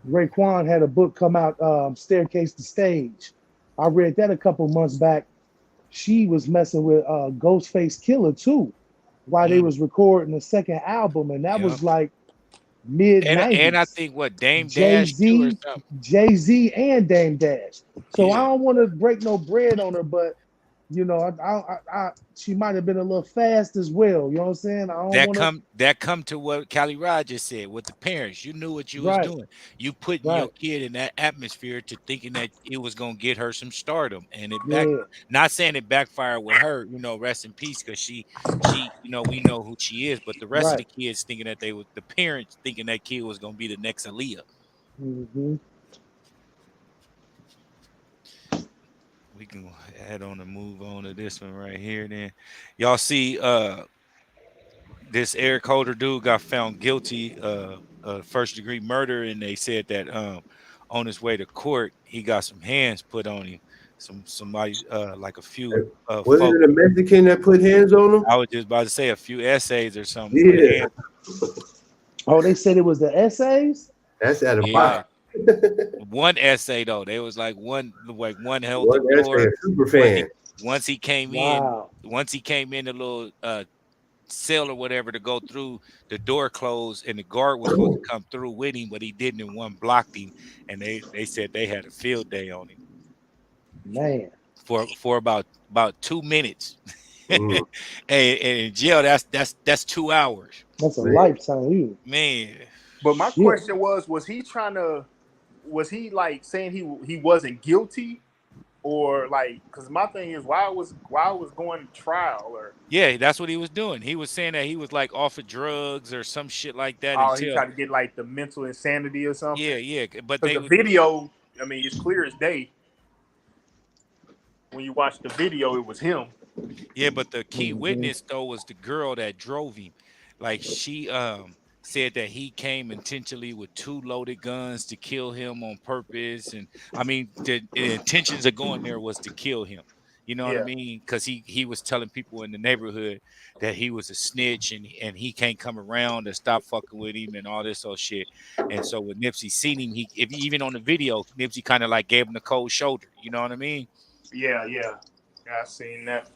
Raekwon had a book come out, Staircase to Stage. I read that a couple months back. She was messing with Ghostface Killer too, while they mm, was recording the second album, and that yep. was like mid And I '90s. think what Dame Jay Dash too or Z, something. Jay Z, and Dame Dash. So I Yeah. don't want to break no bread on her, but she might have been a little fast as well. You know what I'm saying? I don't want to. That come to what Cali Rod just said with the parents. You knew what you was Right, doing. You putting your right, kid in that atmosphere to thinking that it was gonna get her some stardom, and it back. yeah, Not saying it backfired with her, rest in peace, because she, we know who she is. But the rest of right. the kids thinking that the parents thinking that kid was gonna be the next Aaliyah. Hmm. We can head on and move on to this one right here. Then y'all see this Eric Holder dude got found guilty first degree murder, and they said that on his way to court he got some hands put on him. Somebody like a few Was folk. it a Mexican that put hands on him? I was just about to say a few essays or something put Yeah, hands. Oh, they said it was the essays. that's out of Yeah. pocket. One essay though, they was like one held the One, that's a door. super Once he fan. once he came in, Wow, the little cell or whatever to go through, the door closed and the guard was supposed to come through with him, but he didn't, and one blocked him, and they said they had a field day on him man, for about 2 minutes. Mm, And in jail, that's 2 hours, that's a man. lifetime. You man. But my shit. question was he trying to? Was he like saying he wasn't guilty, or like? Because my thing is why was going to trial, or Yeah, that's what he was doing. He was saying that he was like off of drugs or some shit like that oh, he until tried to get like the mental insanity or something. yeah, yeah. But Because they the would video, I mean, it's clear as day. When you watch the video, it was him. Yeah, but the key Hmm. witness though was the girl that drove him. Like she said that he came intentionally with two loaded guns to kill him on purpose. And I mean the intentions of going there was to kill him. You know what I Yeah, mean? Because he was telling people in the neighborhood that he was a snitch and he can't come around to stop fucking with him and all this old shit. And so when Nipsey seen him, even on the video, Nipsey kind of like gave him the cold shoulder. You know what I mean? yeah. I seen that.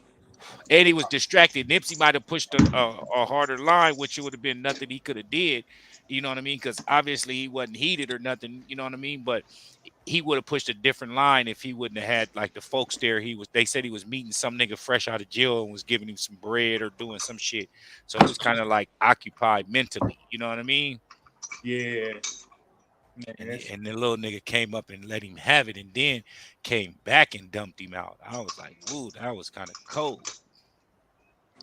And he was distracted. Nipsey might have pushed a harder line, which it would have been nothing he could have did. You know what I mean? Because obviously he wasn't heated or nothing. You know what I mean? But he would have pushed a different line if he wouldn't have had like the folks there. They said he was meeting some nigga fresh out of jail and was giving him some bread or doing some shit. So he was kind of like occupied mentally. You know what I mean? Yeah, man. And the little nigga came up and let him have it, and then came back and dumped him out. I was like, "Ooh, that was kind of cold."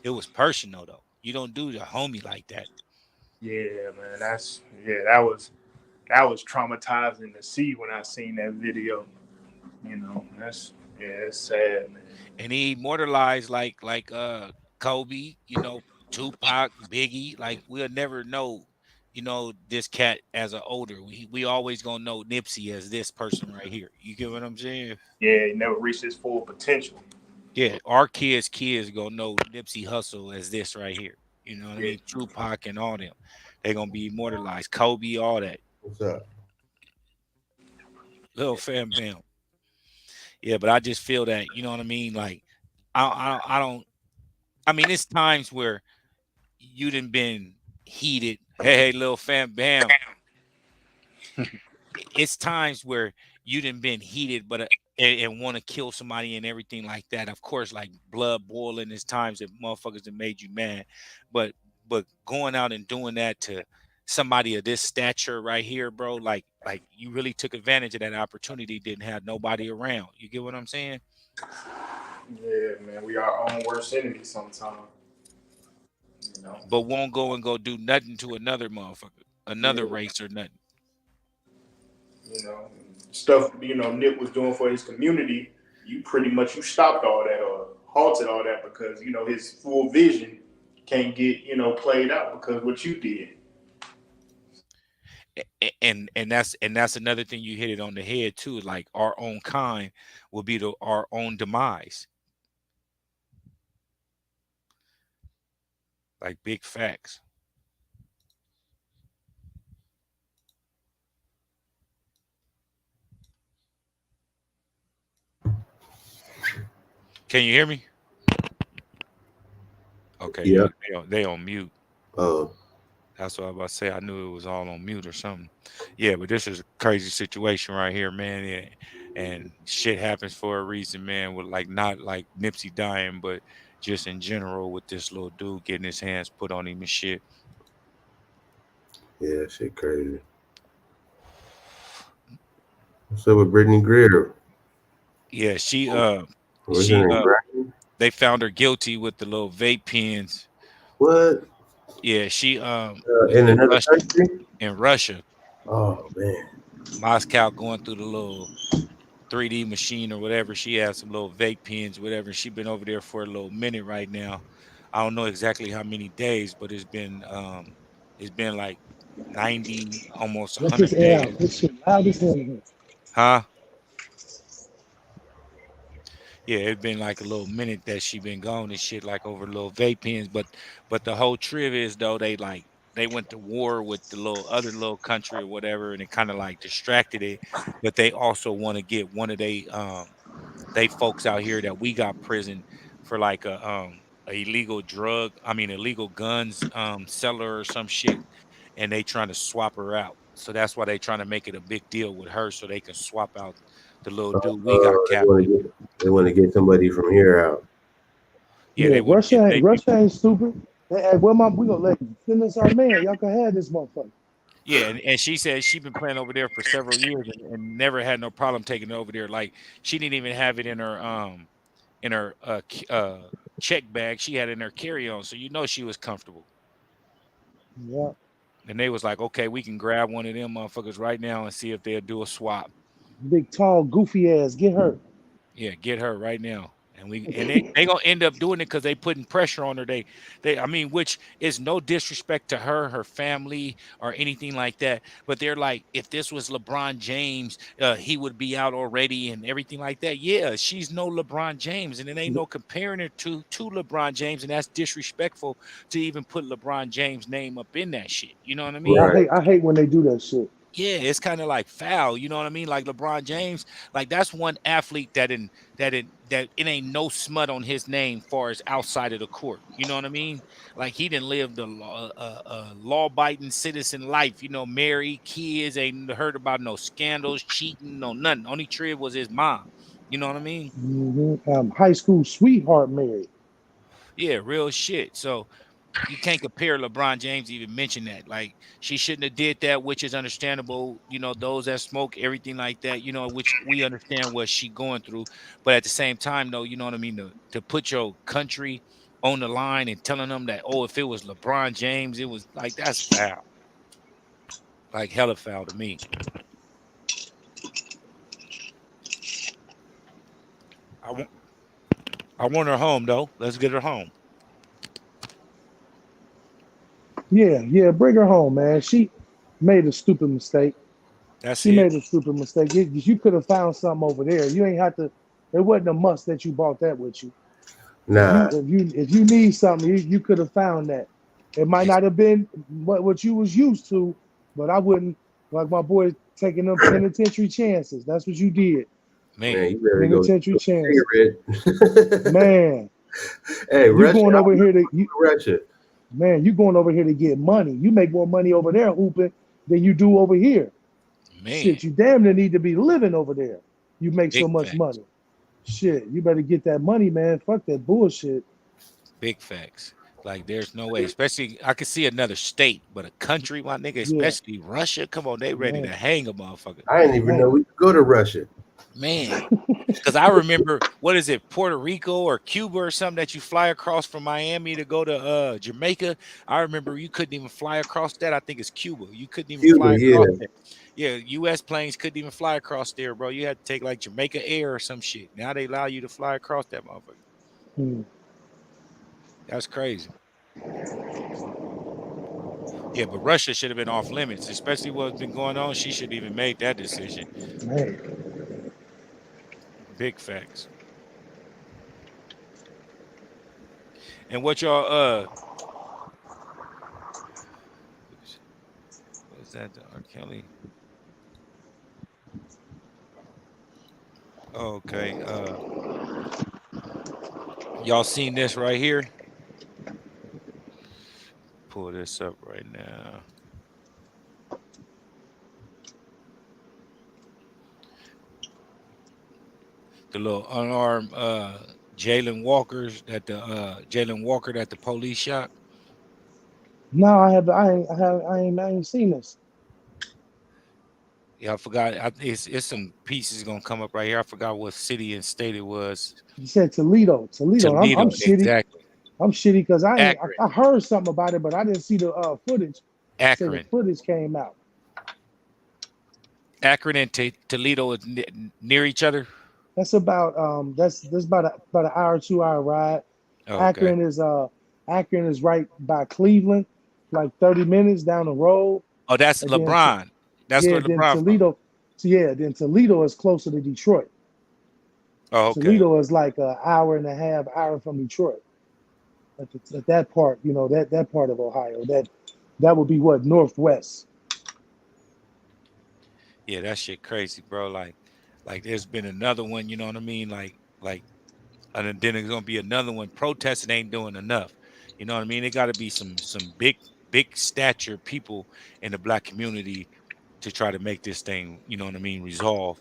It was personal though. You don't do the homie like that. Yeah, man. That was traumatizing to see when I seen that video. It's sad, man. And he immortalized like Kobe, Tupac, Biggie. Like we'll never know, this cat as an older. We always gonna know Nipsey as this person right here. You get what I'm saying? Yeah, he never reached his full potential. Yeah, our kids gonna know Nipsey Hustle as this right here. You know what I Yeah, mean? Tupac and all them. They gonna be immortalized. Kobe, all that. What's up? Little fam bam. Yeah, but I just feel that, you know what I mean? Like, I don't. I mean, it's times where you done been heated. Hey, hey, little fam, bam. It's times where you done been heated, but and want to kill somebody and everything like that. Of course, like blood boiling. There's times that motherfuckers have made you mad, but going out and doing that to somebody of this stature right here, bro, like you really took advantage of that opportunity. Didn't have nobody around. You get what I'm saying? Yeah, man, we are our own worst enemy sometimes. You know. But won't go and go do nothing to another motherfucker, another Yeah, race or nothing. you know, stuff Nick was doing for his community. You pretty much you stopped all that or halted all that because his full vision can't get played out because what you did. And that's another thing you hit it on the head too. Like our own kind will be our own demise. Like big facts. Can you hear me? Okay, Yeah. yeah, they on mute. Oh, That's what I was about to say. I knew it was all on mute or something. Yeah, but this is a crazy situation right here, man. And shit happens for a reason, man. With like not like Nipsey dying, but just in general with this little dude getting his hands put on him and shit. yeah, shit crazy. What's up with Brittany Greer? Yeah, What's her she name? they found her guilty with the little vape pens. What? Yeah, she was In in another Russia. country? In Russia, Oh man. Moscow, going through the little 3D machine or whatever. She has some little vape pens, whatever. She been over there for a little minute right now. I don't know exactly how many days, but it's been like 90, almost What's 100 this air days. out? This shit loud as hell in here. Huh? Yeah, it's been like a little minute that she been gone and shit, like over little vape pens. But the whole trip is though they went to war with the little other little country or whatever, and it kind of like distracted it. But they also want to get one of they folks out here that we got prison for like a illegal drug, I mean illegal guns seller or some shit, and they trying to swap her out. So that's why they trying to make it a big deal with her so they can swap out the little dude we got captive. They want to get somebody from here out. Yeah, Yeah, they want to get they Russia ain't stupid. Hey, well, we gonna let you send us our man. Y'all can have this motherfucker. yeah, and she said she been playing over there for several years and never had no problem taking it over there. Like she didn't even have it in her check bag. She had it in her carry on, so you know she was comfortable. Yeah, And they was like, okay, we can grab one of them motherfuckers right now and see if they'll do a swap. big, tall, goofy ass. Get hurt. Yeah, get her right now. And they gonna end up doing it because they putting pressure on her. They I mean, which is no disrespect to her, her family, or anything like that. But they're like, if this was LeBron James, he would be out already and everything like that. Yeah, she's no LeBron James, and it ain't no comparing her to LeBron James, and that's disrespectful to even put LeBron James' name up in that shit. You know what I Yeah, mean? Right. I hate when they do that shit. Yeah, it's kind of like foul, you know what I mean? Like LeBron James, like that's one athlete that it ain't no smut on his name far as outside of the court. You know what I mean? Like he didn't live the law-abiding citizen life, married, kids, ain't heard about no scandals, cheating, no nothing. Only trib was his mom. You know what I mean? High school sweetheart married. Yeah, real shit. So you can't compare LeBron James to even mention that. Like she shouldn't have did that, which is understandable. Those that smoke, everything like that, which we understand what she going through. But at the same time, though, you know what I mean, to put your country on the line and telling them that, oh, if it was LeBron James, it was like that's foul. Like hella foul to me. I want I want her home though. Let's get her home. Yeah, yeah, bring her home, man. She made a stupid mistake. That's She it. made a stupid mistake. You could have found something over there. You ain't have to. It wasn't a must that you brought that with you. If Nah. you need something, you could have found that. It might It's, not have been what you was used to, but I wouldn't like my boy taking them penitentiary chances. That's what you did. Man, Man, you better go Penitentiary smoke chance. a cigarette. Man, Hey, you Russia, going I over was here to you in Russia. man, you going over here to get money. You make more money over there hooping than you do over here. man, Shit, you damn near need to be living over there. You make so big much facts, money. Shit, you better get that money, man. Fuck that bullshit. big facts. Like there's no way, especially I could see another state, but a country, my nigga, Yeah, especially Russia. Come on, they ready to man, hang a motherfucker, I didn't even know man. we could go to Russia. man. Because I remember, what is it, Puerto Rico or Cuba or something that you fly across from Miami to go to Jamaica. I remember you couldn't even fly across that. I think it's Cuba. You couldn't even Cuba, fly across yeah. that. Yeah, U.S. planes couldn't even fly across there, bro. You had to take like Jamaica Air or some shit. Now they allow you to fly across that motherfucker. Hmm, That's crazy. Yeah, but Russia should have been off limits, especially what's been going on. She should even made that decision. man. Big facts. And what y'all was that the R. Kelly? Oh, okay. Y'all seen this right here? Pull this up right now. The little unarmed Jalen Walker that the police shot. No, I ain't seen this. Yeah, I forgot. It's some pieces gonna come up right here. I forgot what city and state it was. You said Toledo, Toledo. I'm Toledo, shitty. exactly. I'm shitty because Akron, I heard something about it, but I didn't see the footage. Say the Akron, footage came out. Akron, and Toledo is near each other. That's about an hour, 2 hour ride. Oh, okay. Akron is uh Akron is right by Cleveland, like 30 minutes down the road. Oh, that's And then to, LeBron. That's yeah, where then LeBron from. Toledo. So yeah, then Toledo is closer to Detroit. Oh, okay. Toledo is like an hour and a half hour from Detroit. At that part, that part of Ohio. That would be what northwest. Yeah, that shit crazy, bro. Like there's been another one. You know what I mean? And then there's gonna be another one. Protesting ain't doing enough. You know what I mean? It got to be some big stature people in the black community to try to make this thing. You know what I mean? Resolve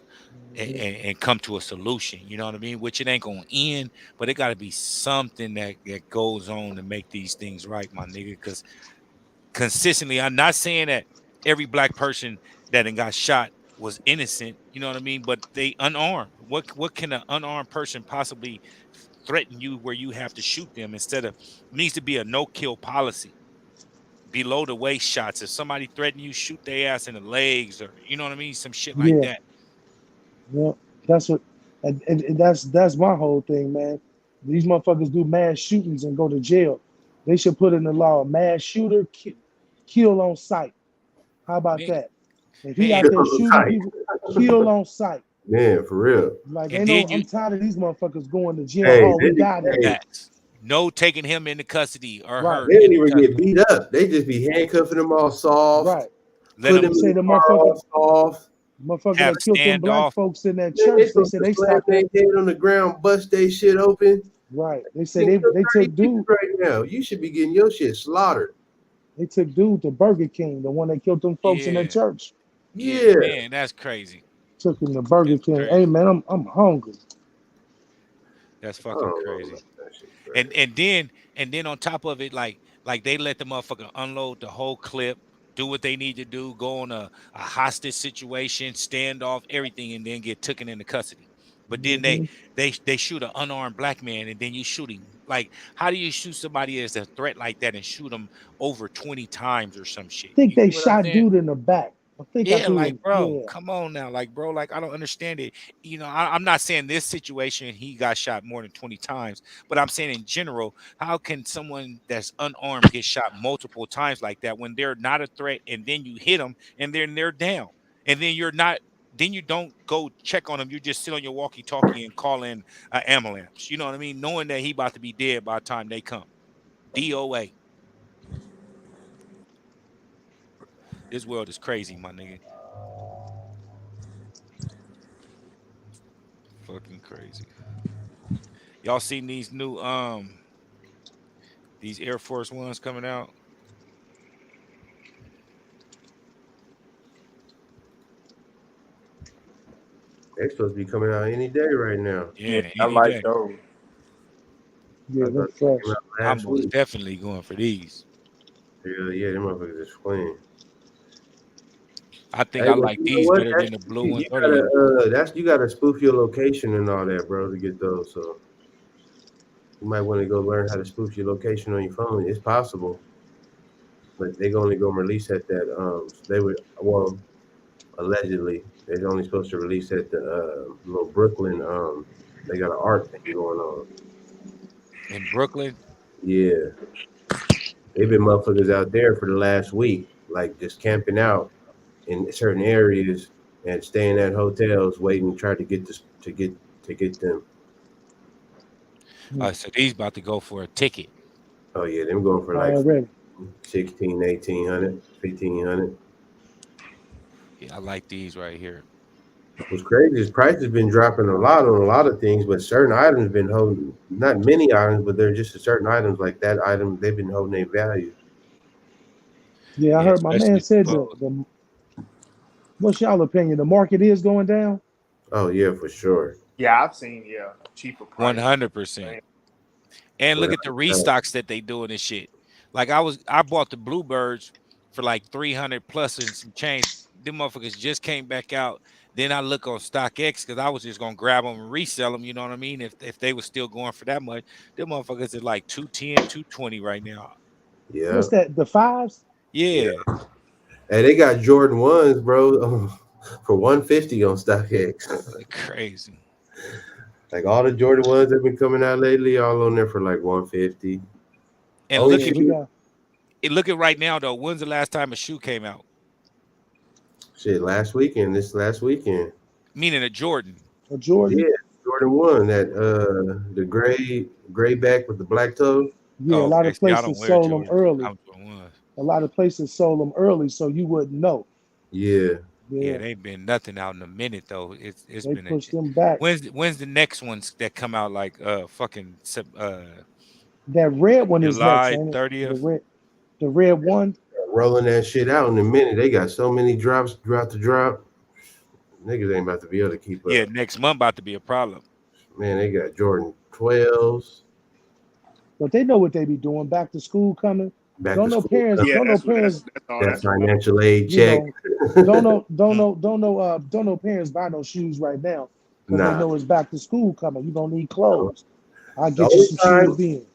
and come to a solution. You know what I mean? Which it ain't gonna end, but it got to be something that goes on to make these things right, my nigga. Because consistently, I'm not saying that every black person that done got shot was innocent. You know what I mean? But they unarmed. What can an unarmed person possibly threaten you where you have to shoot them instead of needs to be a no kill policy below the waist shots. If somebody threaten you, shoot their ass in the legs or you know what I mean, some shit like Yeah, that. yeah. That's what, and that's my whole thing, man. These motherfuckers do mass shootings and go to jail. They should put in the law: mass shooter, kill on sight. How about Man, that? If he man, out there shooting Tight. people, kill on sight. Man, for real. Like, and ain't no, then you I'm tired of these motherfuckers going to jail. Hey, Oh, we got him. hey, facts. No taking him into custody or Right, her they don't into even get custody. beat up. They just be handcuffing them all soft, right. Let put them them They in say the the car motherfucker, all soft. motherfucker have that killed them black standoff. folks in that Man, they church. They supposed said to they slam stopped their that. head on the ground, bust their shit open. Right. They said You they kill they 30 took people dude. right now. You should be getting your shit slaughtered. They took dude to Burger King, the one that killed them folks in that Yeah, church. yeah, Yeah. man, that's crazy. Took him to Burger It's King. Hey crazy. man, I'm hungry. That's I fucking don't know, man. crazy. That shit And crazy. and then and then on top of it, like they let the motherfucker unload the whole clip, do what they need to do, go on a hostage situation, stand off everything, and then get taken into custody. But then Hmm. they shoot an unarmed black man, and then you shoot him. Like, how do you shoot somebody as a threat like that and shoot them over 20 times or some shit? Think You they get what I'm shot saying? dude in the back. I think I Yeah, see like him. bro, Yeah. come on now, like bro, like I don't understand it. I'm not saying this situation he got shot more than 20 times, but I'm saying in general, how can someone that's unarmed get shot multiple times like that when they're not a threat, and then you hit them and then they're down, and then you're not, then you don't go check on them, you just sit on your walkie-talkie and call in an ambulance. You know what I mean? Knowing that he about to be dead by the time they come. DOA. This world is crazy, my nigga. fucking crazy. Y'all seen these new these Air Force Ones coming out? They're supposed to be coming out any day right now. Yeah, Yeah, I any like day. those. I Yeah, them thought they came fresh. out I'm last most week. definitely going for these. Yeah, yeah, them motherfuckers is clean. I think Hey, I but like you know these what? better That's than the blue you ones or the gotta yellow ones. you gotta spoof your location and all that, bro, to get those. So you might want to go learn how to spoof your location on your phone. It's possible, but they only gonna release at that. They would well allegedly they're only supposed to release at the little Brooklyn. They got an art thing going on. In Brooklyn, Yeah, they've been motherfuckers out there for the last week, like just camping out in certain areas and staying at hotels, waiting to try to get this to get them. Mm, so these about to go for a ticket. Oh yeah, them going for like already. 16, 1800, 1500. Yeah, I like these right here. What's crazy is price has been dropping a lot on a lot of things, but certain items been holding not many items, but they're just certain items like that item they've been holding their value. Yeah, I Yeah, heard my man especially said the the what's y'all opinion? The market is going down. Oh yeah, for sure. Yeah, I've seen cheaper clothes. prices. 100%. And look Without at the a doubt. restocks that they doing this shit. Like I bought the Bluebirds for like 300 plus and some change. Them motherfuckers just came back out. Then I look on StockX because I was just gonna grab them and resell them. You know what I mean? If they were still going for that much, them motherfuckers are like 210, 220 right now. Yeah, What's that? The fives? yeah. Yeah, Hey, they got Jordan ones, bro, for 150 on StockX. crazy. Like all the Jordan ones that been coming out lately, all on there for like 150. And Only look Yeah, at we shoe got look at right now though. When's the last time a shoe came out? shit last weekend. This last weekend, Meaning a Jordan. a Jordan. yeah, Jordan one that the gray back with the black toe. Yeah, a Oh, lot okay. of See, I don't places wear sold them Jordans. early. I'm doing one. A lot of places sold them early, so you wouldn't know. Yeah, Yeah, Yeah, it ain't been nothing out in a minute though. It's they been a pushed them back. when's the next ones that come out like fucking That red one is next, July ain't it? 30th? The red one. rolling that shit out in a minute. They got so many drops throughout the drop. Niggas ain't about to be able to keep Yeah, up. next month about to be a problem. Man, they got Jordan 12s, But they know what they be doing. Back to school coming. back Don't to know school. parents. Yeah, Don't know parents. that's all That that's about. financial aid You check. know. Don't know. Don't Hmm. know. Don't know. Don't know parents buy no shoes right now because they Nah. know it's back to school coming. You gonna need clothes. I'll The get you only some shoes time, then.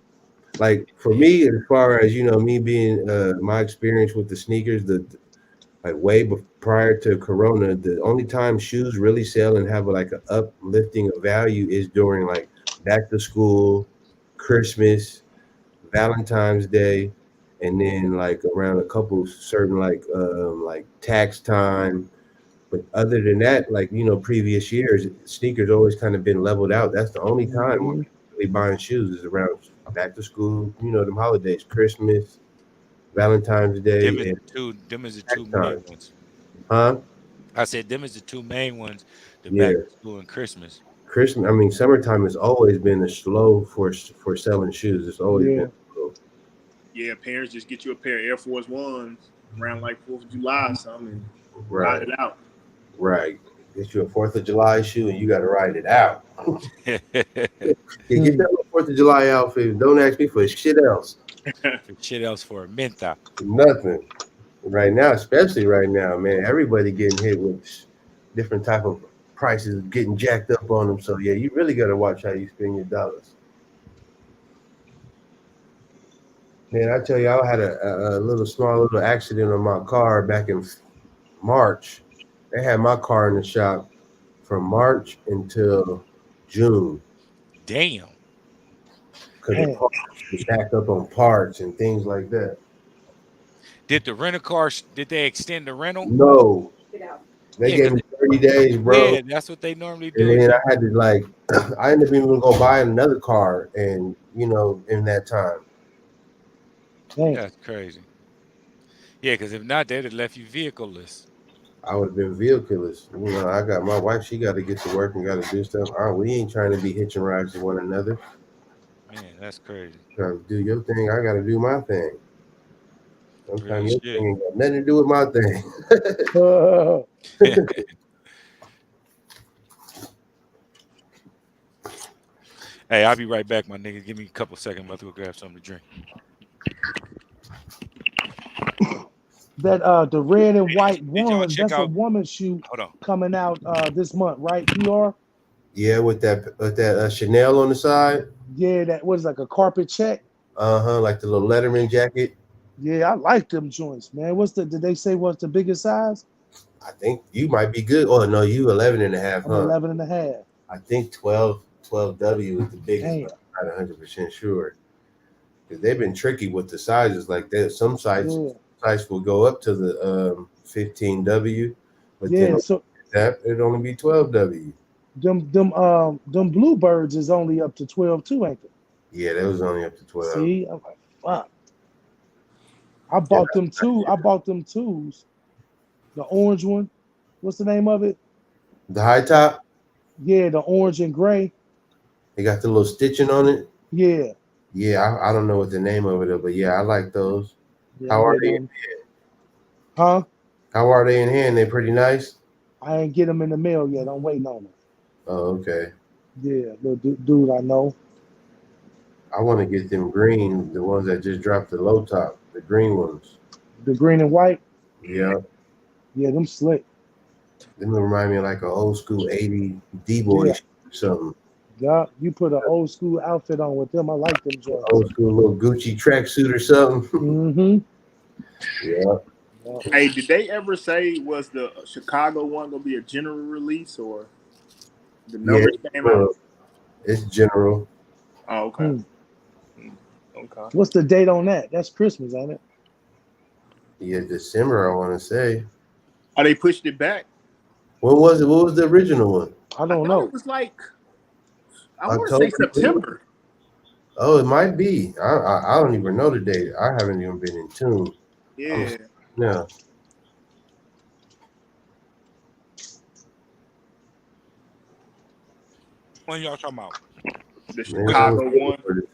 like for me, as far as me being my experience with the sneakers, the like prior to Corona, the only time shoes really sell and have like an uplifting of value is during like back to school, Christmas, Valentine's Day, and then like around a couple certain like tax time. But other than that, like previous years, sneakers always kind of been leveled out. That's the only time when Hmm. people really buying shoes is around back to school, them holidays, Christmas, Valentine's Them Day, is and the two tax main time. ones. Huh? I said them is the two main ones, the back Yeah. to school and Christmas. Christmas. I mean, summertime has always been a slow for selling shoes. It's always been Yeah. slow. Yeah, parents just get you a pair of Air Force Ones around like 4th of July or something and ride Right. it out. Right. Get you a Fourth of July shoe and you got to ride it out. Yeah, get Hmm. that little Fourth of July outfit. Don't ask me for shit else. For shit else for a minta. Nothing. Right now, especially right now, man, everybody getting hit with different type of prices getting jacked up on them. So yeah, you really got to watch how you spend your dollars. Man, I tell you, I had a little small little accident on my car back in March. They had my car in the shop from March until June Damn. because of Man. parts, was stacked up on parts and things like that. Did the rental car did they extend the rental? No, they Yeah, gave because me 30 days, bro. yeah, that's what they normally And do. Is then they I had to like, I ended up even go buy another car, and in that time, Damn. that's crazy. Yeah, because if not, they'd have left you vehicleless. I would have been vehicles. You know, I got my wife. She got to get to work and got to do stuff. We ain't trying to be hitching rides to one another. Man, that's crazy. Trying to do your thing. I got to do my thing. Real Sometimes your shit. thing ain't got nothing to do with my thing. Hey, I'll be right back, my nigga. Give me a couple seconds. I'm about to go grab something to drink. That the red and white Did y'all one, check that's a out? woman shoe Hold on. coming out this month, right? PR? Yeah, with that Chanel on the side. Yeah, that was like a carpet check. Like the little Letterman jacket. Yeah, I like them joints, man. What's the did they say what's the biggest size? I think you might be good. Oh no, you 11 and a half, I'm huh? 11 and a half. I think 12W is the biggest, Damn. but I'm not 100% sure. Because they've been tricky with the sizes like that. Some Yeah. sites will go up to the 15W, but then Yeah. So that it'd only be 12W. them bluebirds is only up to 12 too, ain't they? Yeah, that was only up to 12. See, I'm like, fuck. I Yeah, bought them two. I bought them twos. The orange one. What's the name of it? the high top, Yeah, the orange and gray. they got the little stitching on it. Yeah. Yeah, I don't know what the name of it is, but yeah, I like those. Yeah, How I'm are waiting they? on. Huh? How are they in hand? They pretty nice. I ain't get them in the mail yet. I'm waiting on them. Oh, okay. Yeah, little dude I know. I want to get them green, the ones that just dropped the low top, the green ones. The green and white. Yeah, Yeah, them slick. them remind me of like an old school '80 D-boy Yeah. or something. Yeah. You put an old school outfit on with them. I like them joints. Old school little Gucci tracksuit or something. Mm-hmm. Yeah, Yeah. Hey, did they ever say was the Chicago one gonna be a general release or the yeah. numbers came out? It's general. Oh, okay. Hmm. Okay. What's the date on that? That's Christmas, ain't it? Yeah, December. I want to say. Oh, they pushed it back. What was it? What was the original one? I I don't thought it know. was like I want to say October. September. Oh, it might be. I don't even know the date. I haven't even been in tune. I'm Yeah, no. When y'all talking about? the Maybe I was Chicago hoping one. for this.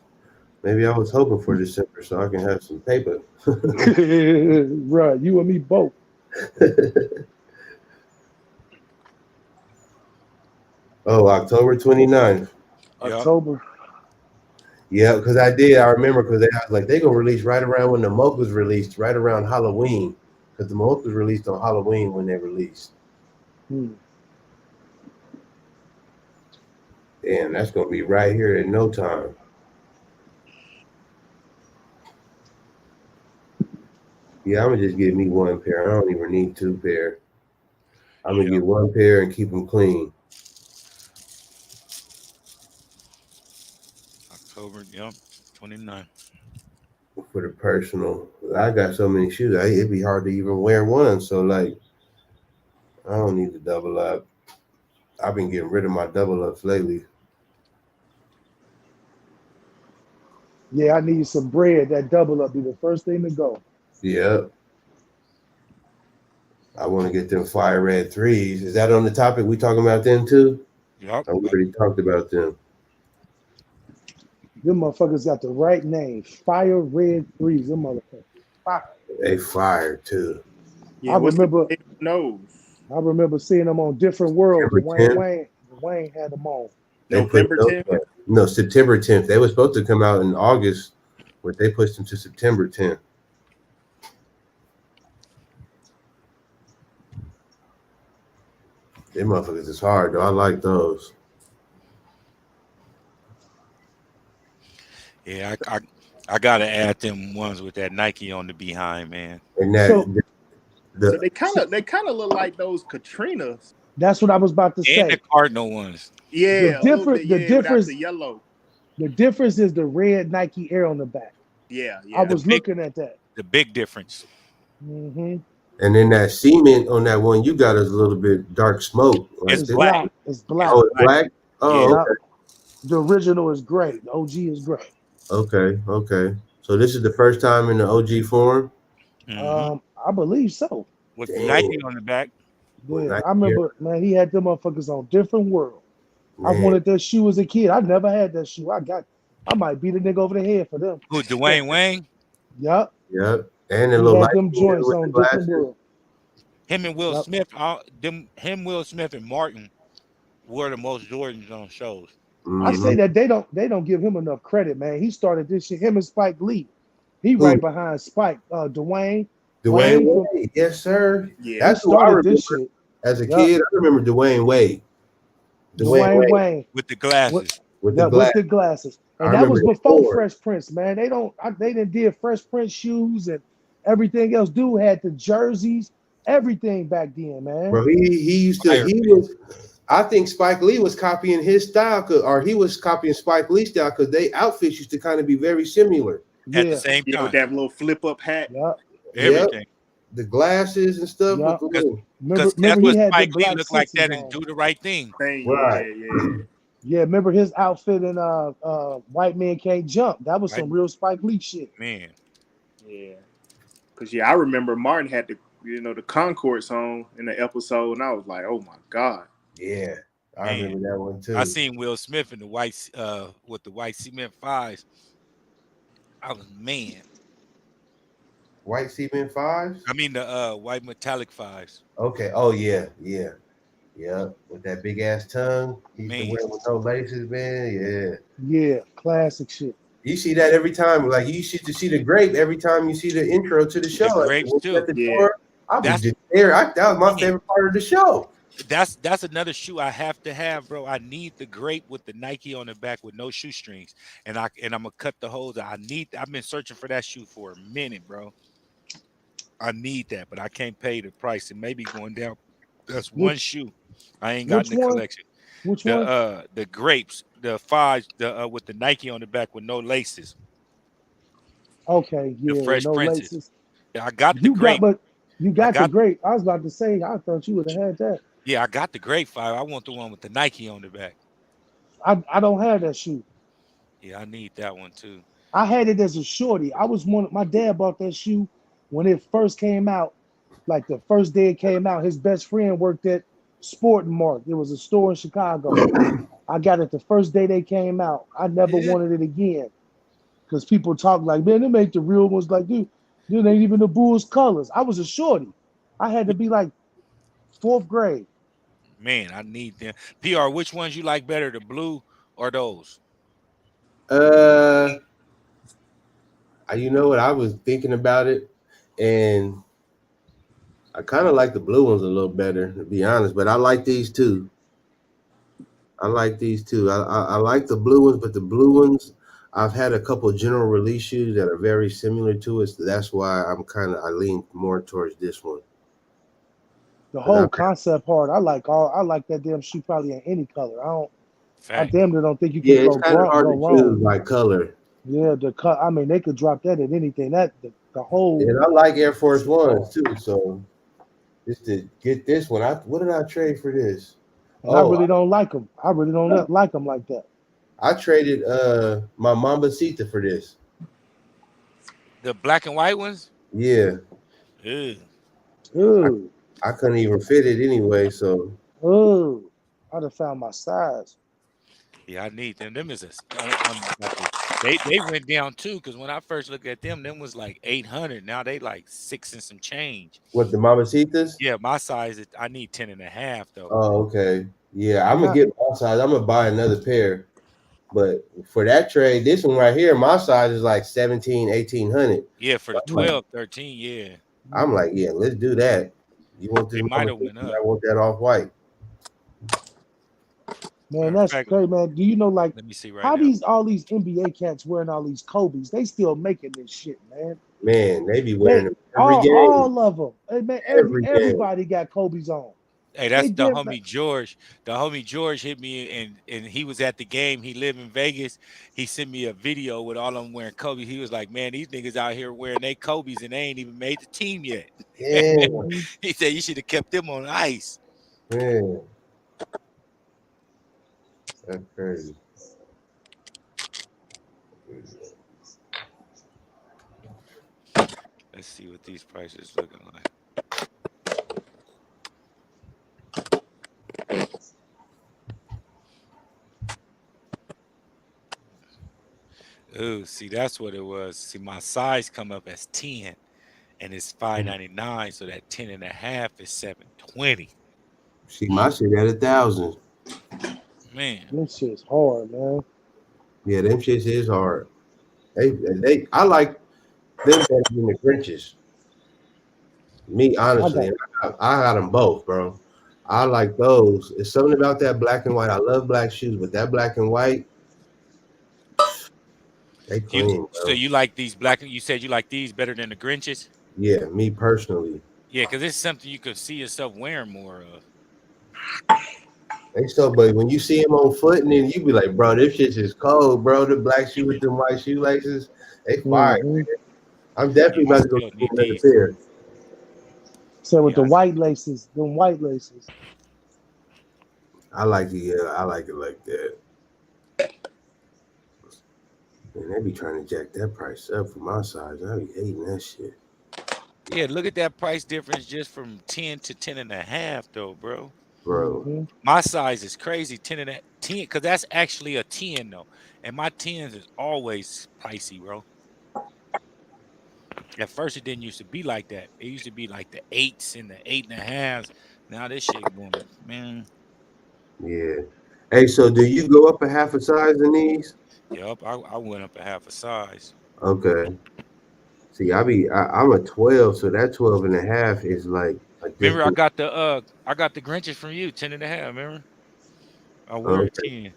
Maybe I was hoping for December so I can have some paper. Right, you and me both. Oh, October 29th. Yep. October. Yeah, because I did. I remember because I was like, they gonna release right around when the Mocha's released, right around Halloween. Because the Mocha's released on Halloween when they released. Hmm. Damn, that's gonna be right here in no time. Yeah, I'm gonna just get me one pair. I don't even need two pair. I'm gonna Yep. get one pair and keep them clean October. Yep. 29. for the personal. I got so many shoes, it'd be hard to even wear one. So like, I don't need to double up. I've been getting rid of my double ups lately. Yeah, I need some bread. That double up be the first thing to go. Yeah, I want to get them fire red threes. Is that on the topic we talking about them too? Yep. We already talked about them. Them motherfuckers got the right name. Fire Red Threes. Them motherfuckers. Fire. They fire too. Yeah, I what's the remember date on those? I remember seeing them on different world. September 10th. Dwayne had them on. They put November those 10th? up. No, September 10th. They were supposed to come out in August, but they pushed them to September 10th. Them motherfuckers is hard though. I like those. Yeah, I gotta add them ones with that Nike on the behind, man. And So So the so they kind of look like those Katrinas. that's what I was about to And the say. Cardinal ones. The Yeah, a little difference bit. the Yeah, without difference the yellow. the difference is the red Nike Air on the back. Yeah, I yeah. The was big looking at that. the big difference. Hmm. and then that cement on that one you got is a little bit dark smoke. Like It's It's this. black. black. It's It's black. Oh, it's black. black. Yeah. Oh, Yeah. okay. The original is gray. The OG is gray. Okay, okay. So this is the first time in the OG form. Hmm. I believe so. With the Damn. Nike on the back. with Yeah, Nike I Air. remember, man. He had them motherfuckers on different world. I Man, wanted that shoe as a kid. I never had that shoe. I might beat a nigga over the head for them. Who, Dwayne Wayne? Yup, yep. And the he little had light them skin joints with the on different glasses. world. Him and Will Yup. Smith, Will Smith and Martin were the most Jordans on shows. I say Mm-hmm. that they don't give him enough credit, man. He started this shit. Him and Spike Lee. He Who? right behind Spike. Dwayne Dwayne Wayne from Wade. Yes, sir. Yeah. he That's who I started this remember shit. as a Yup. kid. I remember Dwayne Wade. Dwayne Dwayne Wade Wayne. With the What glasses. with the yeah, with glass. the glasses. I And that remember was his before sword. Fresh Prince, man. They didn't did Fresh Prince shoes and everything else. Dude had the jerseys, everything back then, man. Bro, he used to Fire he fit was I think Spike Lee was copying his style, or he was copying Spike Lee's style because they outfits used to kind of be very similar. at the Yeah, same Yeah, with time. that little flip up hat. yeah, Yep, Everything. the glasses and stuff with yeah. the Because little Remember that's he what had them Spike Lee black looked like sixes that and on. do the right thing. Thing. right. Yeah, yeah, Yeah, remember his outfit in White Man Can't Jump. That was Right, some real Spike Lee shit. man. yeah. Cause yeah, I remember Martin had the Concord song in the episode, and I was like, oh my god. Yeah, I Man. remember that one I too. seen Will Smith in the with the white cement fives. I was man. White cement fives. I mean the white metallic fives. Okay. Oh yeah, yeah, yeah. With that big ass tongue, he used to Man. wear with no laces, man. Yeah. Yeah, classic shit. You see that every time. Like you used to see the grape every time you see the intro to the show. The Like grapes when you at too. the Yeah, door, I was That's just there. That was my man. favorite part of the show. That's another shoe I have to have, bro. I need the grape with the Nike on the back with no shoestrings, and I'm gonna cut the holes out. I've been searching for that shoe for a minute, bro. I need that, but I can't pay the price. It may be going down. That's one Which shoe I ain't got in which the one? collection. Which one? The grapes, the fives, the with the Nike on the back with no laces, Okay, the yeah, with Fresh no Princes. laces. Yeah, I got the You got, grape. but you I got the got grape. I was about to say, I thought you would have had that. yeah, I got the grape five. I want the one with the Nike on the back. I don't have that shoe. Yeah, I need that one too. I had it as a shorty. I was one. My dad bought that shoe when it first came out. Like the first day it came out, his best friend worked at Sport Mart. It was a store in Chicago. I got it the first day they came out. I never Yeah, wanted it again because people talk like, man, they make the real ones like, dude, ain't even the Bulls colors. I was a shorty. I had to be like fourth grade. man, I need them. PR, which ones you like better, the blue or those? Uh, you know what? I was thinking about it, and I kind of like the blue ones a little better, to be honest. But I like these two. I like these two. I like the blue ones, but the blue ones, I've had a couple of general release shoes that are very similar to it. So that's why I lean more towards this one. The Cause whole concept part, I like that damn shoe probably in any color. I Fact. damn near don't think you can yeah, it's kind of hard go to wrong. choose by color. Yeah, the cut. I mean, they could drop that at anything. The whole And I like Air Force shit Ones hard. too. So just to get this one, what did I trade for this? And I Oh, really don't like them. I really don't like them like that. I traded my Mambasita for this. The black and white ones? Yeah, Ugh. I, Ooh, I couldn't even fit it anyway. So ooh. I'd have found my size. Yeah, I need them. Them is they went down too because when I first looked at them was like 800. Now they like six and some change. what the Mambasitas? Yeah, my size I need 10 and a half though. Oh, okay. Yeah, I'm gonna Not get my size. I'm gonna buy another pair. But for that trade, this one right here, my size is like 17, 1800. Yeah, for So the 12, 13, yeah. I'm like, yeah, let's do that. You want this They might have Mambasita? went up. I want that off white. man, Matter of that's fact, crazy, man. Do you know like let me see right how now. all these NBA cats wearing all these Kobe's? They still making this shit, man. Man, they be wearing They them every game. all of them. Hey, man, Every game. everybody got Kobe's on. Hey, They that's the give homie George. The homie George hit me and he was at the game. He lived in Vegas. He sent me a video with all of them wearing Kobe. He was like, man, these niggas out here wearing they Kobe's and they ain't even made the team yet. Yeah, Mhm. He said you should have kept them on ice. man. That's crazy. Let's see what these prices looking like. Oh, see, that's what it was. See, my size come up as 10 and it's 599, so that 10 and a half is 720. See, my shit at 1,000. Man, This shit's hard, man. Yeah, them shits is hard. I like them better than the Grinches. Me, I honestly, got and I got them both, bro. I like those. It's something about that black and white. I love black shoes, but that black and white, they you clean, so bro. you like these black? You said you like these better than the Grinches? Yeah, me personally. Yeah, because it's something you could see yourself wearing more of. They so, but when you see him on foot, and then you be like, bro, this shit is cold, bro. The black shoe with the white shoelaces, they fire. mm-hmm. I'm definitely Yeah, I about to go still get me need another these. pair. So with Yeah, the white laces, them white laces. I like it. Yeah, I like it like that. And they be trying to jack that price up for my size. I be hating that shit, yeah. Look at that price difference just from 10 to 10 and a half, though, bro. bro. Mm-hmm. My size is crazy, 10 and a 10, because that's actually a 10 though. And my 10s is always pricey, bro. At first it didn't used to be like that. It used to be like the eights and the eight and a halves. Now this shit going, man. Yeah. Hey, so do you go up a half a size in these? Yup, I went up a half a size. Okay. See, I'm a 12, so that 12 and a half is like a Remember, different. I got the Grinches from you, 10 and a half. Remember? I wear a Okay. 10.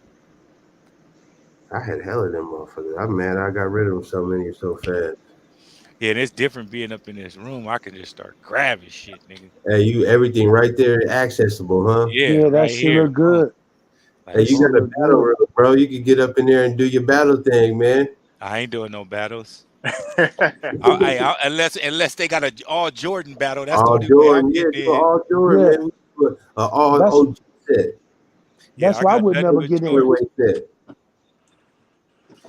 I had hell of them motherfuckers. I'm mad I got rid of them so many so fast. Yeah, and it's different being up in this room. I can just start grabbing shit, nigga. Hey, you everything right there accessible, huh? Yeah, Yeah, that right shit here. look good. Like, Hey, That you shit got a look battle good. reel, bro. You can get up in there and do your battle thing, man. I ain't doing no battles. Unless they got a all Jordan battle. That's the All only way I Jordan, yeah, get do in. all Jordan, Yeah, man. We do all that's OG set, Yeah, that's I why I got would nothing never but get in. Jordans. colorway set.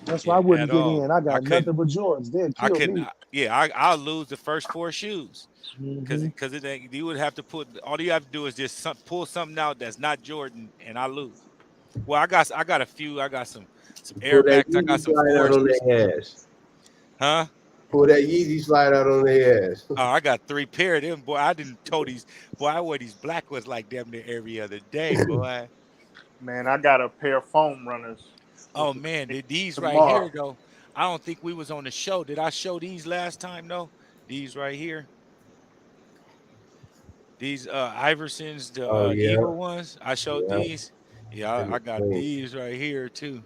That's why I Yeah, wouldn't at get all. in. I I got couldn't. nothing but Jordans. They'll I kill couldn't. me. I'll lose the first four shoes Hmm. because it ain't. You would have to put. All you have to do is just pull something out that's not Jordan, and I lose. Well, I got a few. I got some Pull Air that Max. I got Yeezy some slide out on Foresters. their ass. Huh? Pull that Yeezy slide out on their ass. Oh, I got three pair of them. Boy, I didn't told these. Boy, I wear these black ones like damn near every other day. Boy. Man, I got a pair of foam runners, Oh which is man, these right tomorrow. here though. I don't think we was on the show. Did I show these last time though? These right here. These Iversons, the Oh yeah, Eagle ones. I showed yeah. these. Yeah, Them I is got clean. these right here too.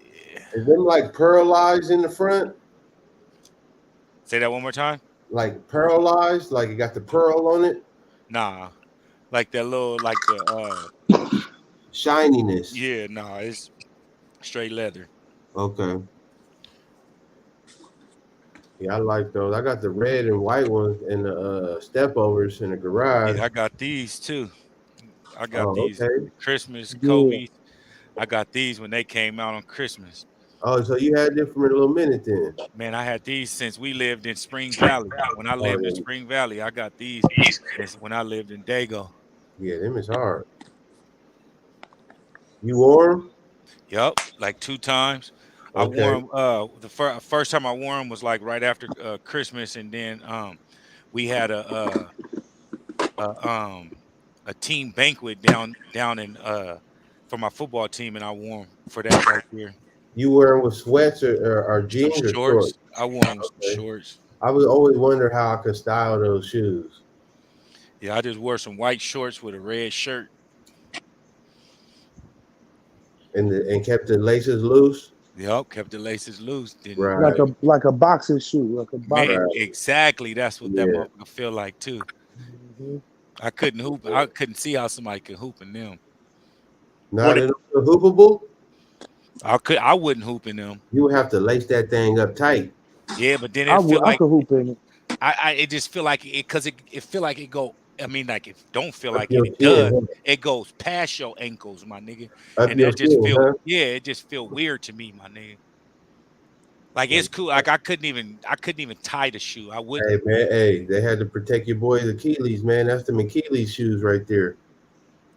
Yeah. Is them like pearlized in the front? Say that one more time. Like pearlized, like it got the pearl on it? Nah, like that little, like the Shininess. yeah, nah, it's straight leather. Okay. Yeah, I like those. I got the red and white ones and the stepovers in the Yeah, garage. I got these too. I got Oh, these okay. Christmas Yeah. Kobe's. I got these when they came out on Christmas. Oh, so you had them for a little minute then. Man, I had these since we lived in Spring Valley. When I Oh lived in yeah. Spring Valley, I got these since when I lived in Dago. Yeah, them is hard. You wore them? Yup, like two times. I wore Okay. them. The first time I wore them was like right after Christmas, and then we had a a team banquet down in for my football team, and I wore them for that right there. You wear them with sweats or Some jeans or shorts? shorts. I wore them with some Okay. shorts. I would always wonder how I could style those shoes. Yeah, I just wore some white shorts with a red shirt. And kept the laces loose. Yup, kept the laces loose. Didn't Right. Like a boxing shoe, like a man, boxing Right. shoe. exactly. That's what that Yeah. motherfucker feel like too. Hmm. I couldn't hoop. I couldn't see how somebody could hoop in them. What Not at all hoopable. I wouldn't hoop in them. You would have to lace that thing up tight. Yeah, but then it feel I like could hoop in it. I it just feel like it because it feel like it go. I mean, like it don't feel Up like it. your It skin, does. huh? It goes past your ankles, my nigga, Up and your that just skin, feel huh? yeah. It just feel weird to me, my nigga. Like Like, it's cool. Like I couldn't even tie the shoe. I wouldn't. hey man, hey, they had to protect your boy's Achilles, man. That's them Achilles shoes right there.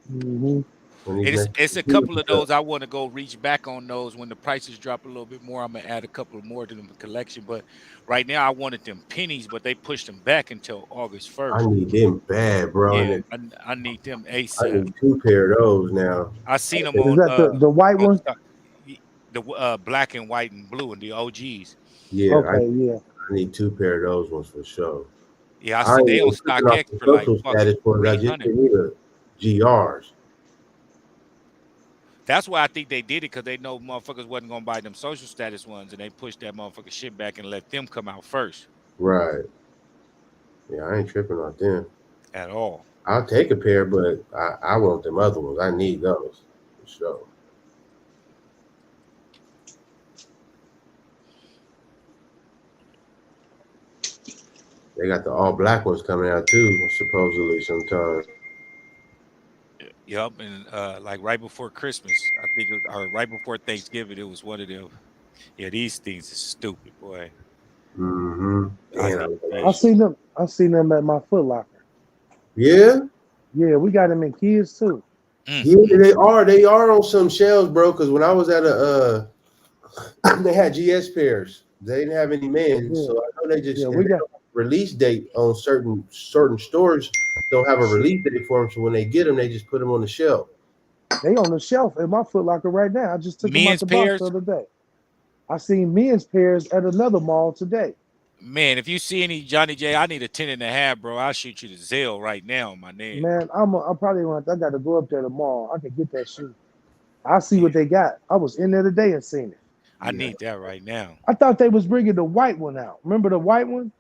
Hmm. when these It's next it's a two couple of those I want to go reach back on those when the prices drop a little bit more. I'm gonna add a couple of more to the collection, but right now I wanted them pennies, but they pushed them back until August I 1st. need them bad, bro. Yeah, And I need them I ASAP. need two pair of those now. I seen them Is that the white on one? the black and white and blue and the OGs. Yeah, Okay, yeah. I need two pair of those ones for sure. Yeah, I I see ain't they on even tripping off StockX the for like social fuck status ones. I just 300. give me the GRs. That's why I think they did it because they know motherfuckers wasn't gonna buy them social status ones, and they pushed that motherfucker shit back and let them come out first Right. Yeah, I ain't tripping off them. at all. I'll take a pair, but I want them other ones. I need those for sure. They got the all black ones coming out too, supposedly sometime. Yep, and like right before Christmas, I think, or right before Thanksgiving, it was one of them. Yeah, these things are stupid, boy. Mm-hmm. I And I need like I these. shit. seen them. I seen them at my Foot Locker. Yeah, Yeah, we got them in kids too. Mm, yeah, mm, they mm. are. They are on some shelves, bro. Because when I was at a they had GS pairs. They didn't have any men, Yeah, so I know they yeah, just and we they got don't have a release date on certain stores. Don't have a shit. release date for them, so when they get them, they just put them on the shelf. They on the shelf in my Foot Locker right now. I just took them out Men's the box the pairs, other day. I seen men's pairs at another mall today. man. If you see any Johnny J, I need a 10.5, bro. I'll shoot you the Zell right now, my nigga. Man, I'm probably going. I got to go up there tomorrow. I can get that shoe. I see Yeah, what they got. I was in there today and seen it. I Yeah, need that right now. I thought they was bringing the white one out. Remember the white one?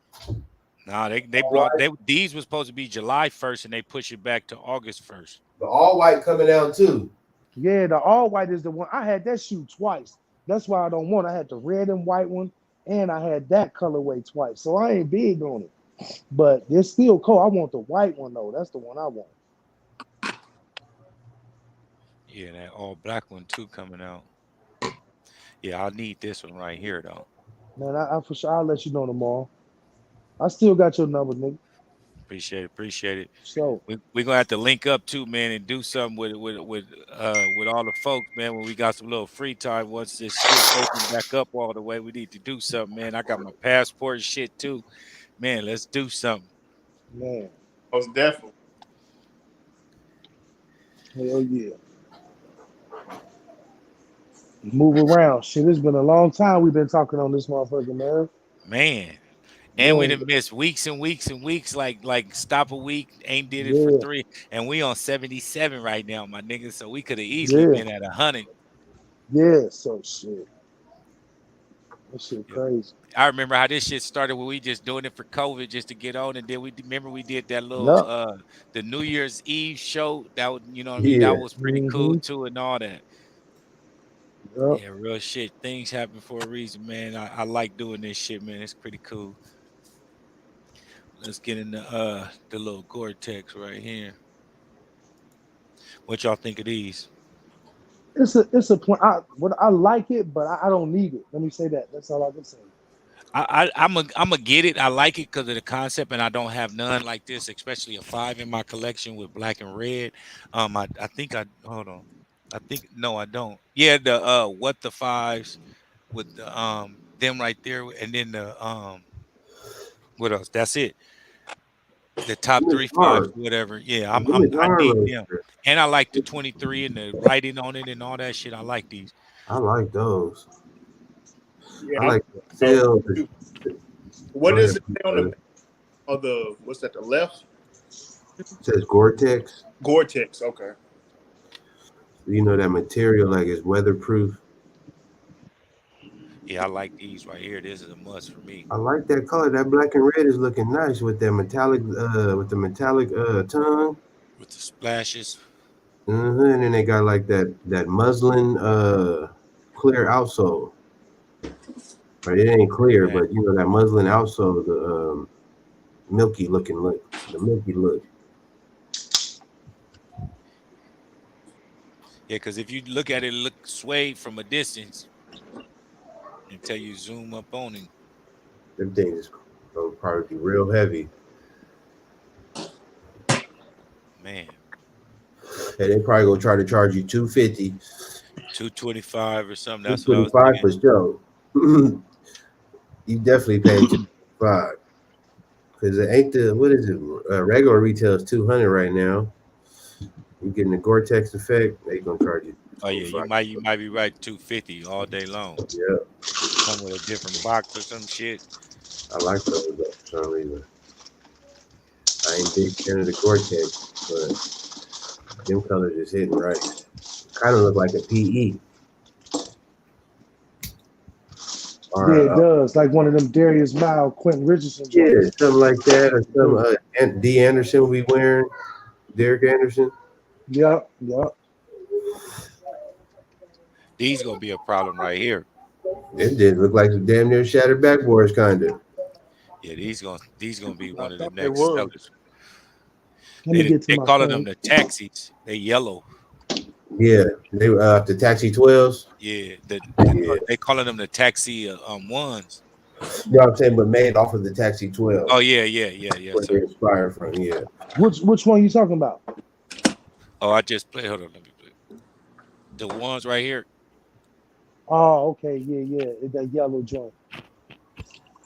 Nah, they all brought white. they these was supposed to be July 1st, and they push it back to August 1st. The all white coming out too. Yeah, the all white is the one. I had that shoe twice. That's why I don't want. I had the red and white one, and I had that colorway twice. So I ain't big on it, but it's still cool. I want the white one though. That's the one I want. Yeah, that all black one too coming out. Yeah, I need this one right here though. Man, I for sure I'll let you know tomorrow. I still got your number, nigga. Appreciate it, appreciate it. So We're gonna have to link up too, man, and do something with all the folks, man. When we got some little free time, once this shit open back up all the way, we need to do something, man. I got my passport and shit too, man. Let's do something. man, Most definitely. hell yeah. Move around. Shit, it's been a long time we've been talking on this motherfucker, man. Man. And we Man, done missed weeks and weeks and weeks, like stop a week, ain't did it for yeah, 3, and we on 77 right now, my nigga. So we could have easily yeah, been at 100. yeah. So shit. That shit Yep. crazy. I remember how this shit started when we just doing it for COVID just to get on, and then remember we did that little Yup. the New Year's Eve show. That was, you know what I mean? That Yeah, was pretty cool Mm-hmm. too, and all that. Yup. Yeah, real shit. Things happen for a reason, man. I like doing this shit, man. It's pretty cool. Let's get into the little Gore-Tex right here. What y'all think of these? It's a point. What I like it, but I don't need it. Let me say that. That's all I can say. I'm a get it. I like it because of the concept, and I don't have none like this, especially a 5 in my collection with black and red. I think I hold on. I think no, I don't. Yeah, the what the fives with the them right there, and then the what else? That's it. The top them is three fives, hard. whatever. Yeah, Them is I hard need right them, there. and I like the 23 and the writing on it and all that shit. I like these. I like those. Yeah, I I like like the those feel. too. Go What ahead, does it say on the brother. back of the what's that? The left It says Gore-Tex. Gore-Tex. Okay. You know that material like it's weatherproof. Yeah, I like these right here. This is a must for me I like that color. That black and red is looking nice with that metallic, with the metallic tongue. with the splashes. And then they got like that muslin clear outsole. Right, it ain't clear, Man. but you know that muslin outsole, the milky looking look, the milky look. Yeah, because if you look at it, look swayed from a distance until you zoom up on it. Them things is gonna probably be real heavy. Man, Okay, they probably gonna try to charge you 250, 225 or something. two That's what I twenty was five thinking. for sure. You definitely paying 225 because it ain't the what is it? Regular retail is 200 right now. You getting the Gore-Tex effect, they gonna charge you Oh yeah, 225. you might be right. 250 all day long. Yeah, Come with a different box or some shit. I like those though for some reason. I ain't big fan of the Gore-Tex, but them colors is hitting right. Kind of look like a PE Yeah, or it does. Like one of them Darius Mile, Quentin Richardson yeah, joints. something like that, or It some do. D Anderson we wearing, Derek Anderson. Yep, yep. These gonna be a problem right here. It did look like some damn near shattered backboards, kind of. Yeah, these gonna be I one of the thought they next was. sellers. Let me They get to they my calling them phone. the taxis. They yellow. Yeah, they the Taxi 12s. Yeah, Yeah, they calling them the taxi ones. you know what I'm saying, but made off of the Taxi Oh 12s. yeah, yeah, yeah, Where yes they sir. inspired from. Yeah, Which one you talking about? Oh, I just play. Hold on, let me play. The ones right here. Oh, okay, yeah, yeah. That yellow joint.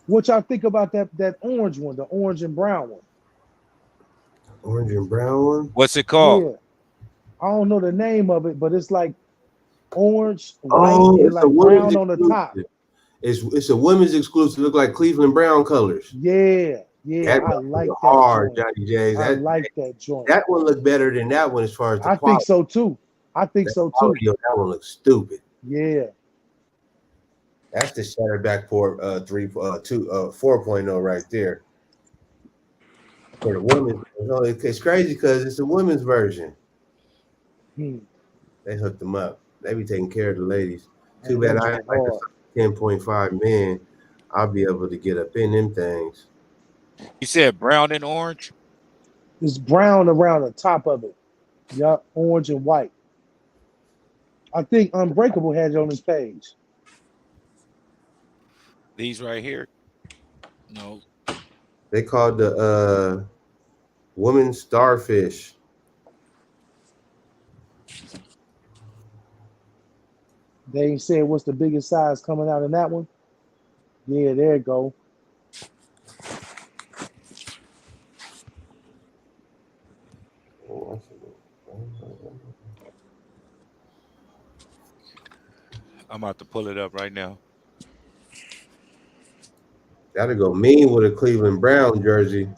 What y'all think about that orange one, the orange and brown one? orange and brown one. What's it called? Yeah. I don't know the name of it, but it's like orange, white, Oh, and it's a like women's brown on the top. exclusive. It's a women's exclusive. Look like Cleveland Brown colors. Yeah, yeah. That I motherfucker like that hard, joint. Johnny J's. I That like that joint. that one looked better than that one as far as the I think quality. so too. I think That so too. quality on that one looks stupid. Yeah. That's the shattered backboard 4.0 right there. For the women's, it's crazy because it's a women's version. Hmm. They hooked them up. They be taking care of the ladies. Too Man, bad them I ain't joints like hard. a 10.5 man. I'll be able to get up in them things. You said brown and orange. It's brown around the top of it. Yeah, orange and white. I think Unbreakable had it on his page. These right here. No, They called the woman starfish. They ain't said what's the biggest size coming out in that one. Yeah, there you go. I'm about to pull it up right now. That'll go mean with a Cleveland Brown jersey.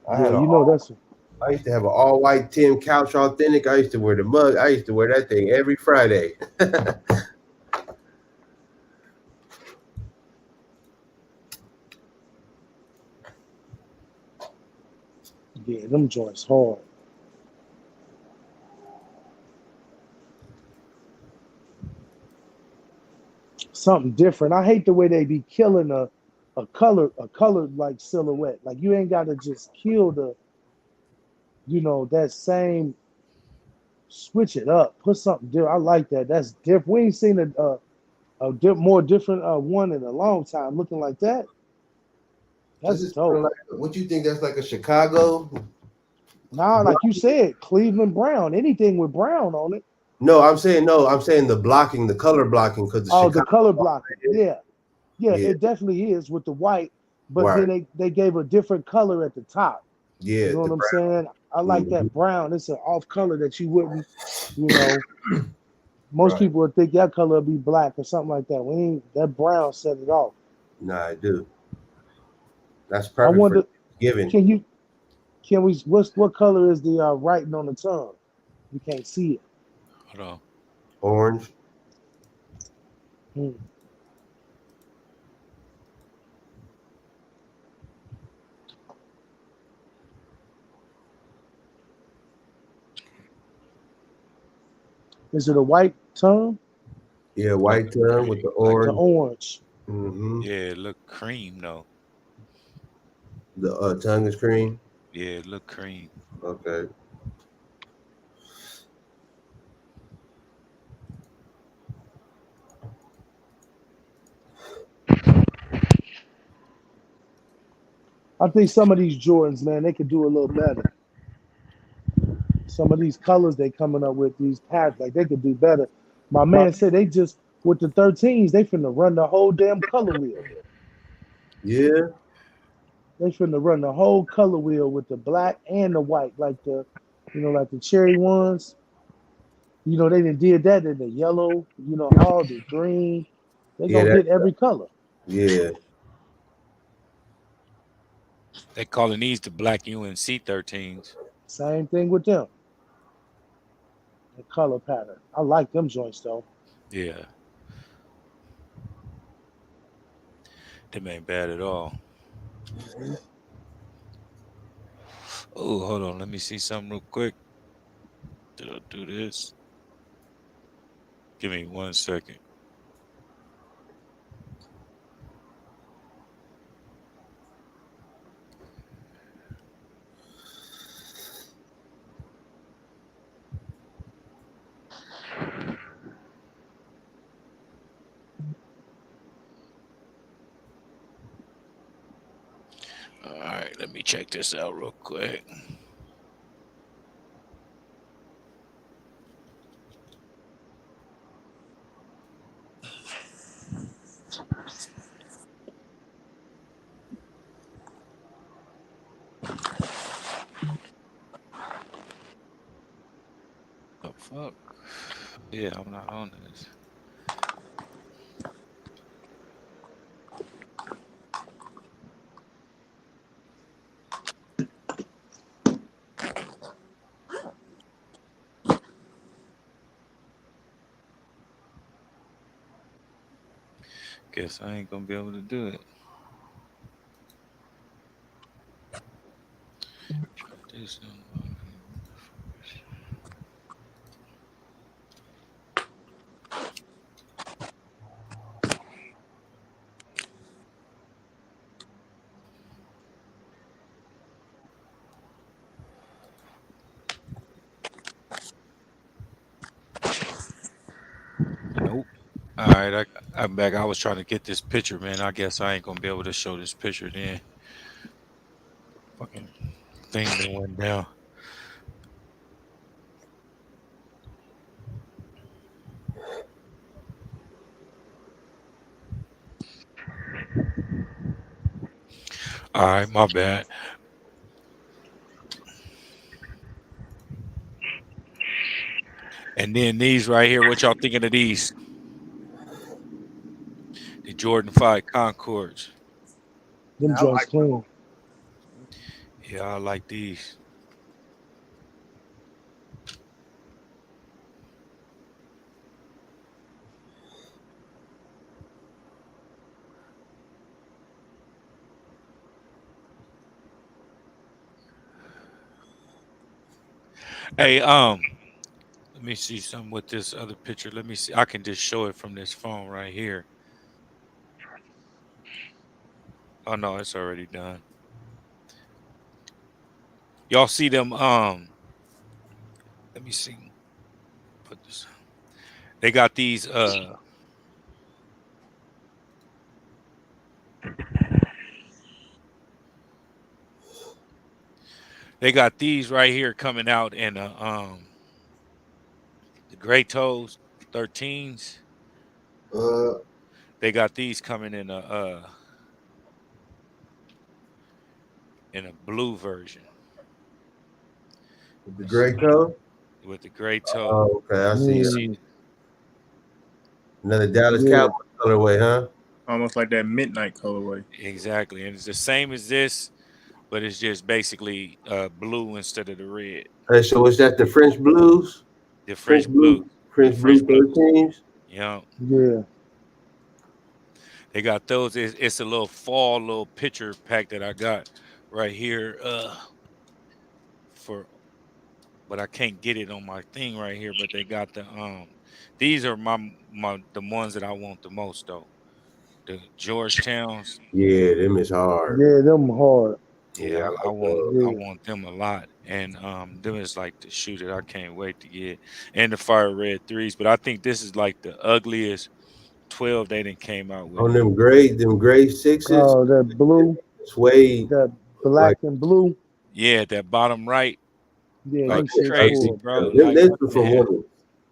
I Yeah, had a you know that's I used to have an all white Tim Couch Authentic. I used to wear the mug. I used to wear that thing every Friday. yeah, them joints hard. Something different. I hate the way they be killing a colored like silhouette. Like you ain't gotta just kill that same switch it up. Put something different. I like that. That's different. We ain't seen more different one in a long time looking like that. This That's is kind of dope. like what you think that's like a Chicago Now, like you block? said, Cleveland Brown, anything with brown on it. No. I'm saying the blocking, the color blocking, because the Oh, the Chicago color block blocking. right here. Yeah. Yeah, Yeah, it definitely is with the white, but then right. they gave a different color at the top. You Yeah, know the what I'm brown. saying? I like Mhm. that brown. It's an off color that you wouldn't, you know, most Right. people would think that color would be black or something like that. We ain't that brown set it off. Nah, I do. That's I perfect for wonder, giving can you can we what color is the writing on the tongue? You can't see it. Hold on. orange. Hmm. Is it a white tongue? Yeah, Like white tongue with the like The orange. orange. Hmm. yeah, it look cream though. The tongue is cream. Yeah, it look cream. Okay. I think some of these Jordans, man, they could do a little better. some of these colors they coming up with these patterns, like they could do better. My My, man said they just with the 13s, they finna run the whole damn color wheel. Yeah, They finna run the whole color wheel with the black and the white, like like the cherry ones. They did that in the yellow, all the green. They yeah, gonna that, hit every color. yeah, They calling these the black UNC 13s. Same thing with them. The color pattern. I like them joints though. Yeah, them ain't bad at all. Hmm. Oh, hold on. Let me see something real quick. Did I do this? Give me 1 second. All right, let me check this out real quick. The fuck? Yeah, I'm not on this. Guess I ain't gonna be able to do it. Try this one. Nope. All right, I'm back. I was trying to get this picture, man. I guess I ain't gonna be able to show this picture then. Fucking thing that went down. All right, my bad. And then these right here, what y'all thinking of these? The Jordan 5 Concords. Them I joints like clean. Yeah, I like these. Hey, let me see something with this other picture. Let me see. I can just show it from this phone right here. Oh no, it's already done. Y'all see them? Let me see. Put this. They got these. They got these right here coming out in the Gray Toes 13s. uh, They got these coming in a blue version. the Let's see gray toe. with the gray toe. Oh, okay, I see You it. see, Mm, Another Dallas yeah. Cowboy colorway, huh? almost like that midnight colorway. exactly, and it's the same as this, but it's just basically blue instead of the red. Hey, so is that the French blues? The French French blue, blue, the French blue French blues. 13s. You know, Yeah. they got those. It's a little fall, little picture pack that I got right here. For but I can't get it on my thing right here. But they got these are my the ones that I want the most though. The Georgetowns. Yeah, them is hard. Yeah, them hard. Yeah, Yeah, I I like want those. I Yeah. want them a lot, and them is like the shoe that I can't wait to get, and the fire red threes. But I think this is like the ugliest 12 they done came out with On in a them gray sixes, That blue, suede, that like black and blue. yeah that bottom right. Yeah, Oh, them Like they shits crazy, ugly. horrible. bro. Like This what is the for hell? women.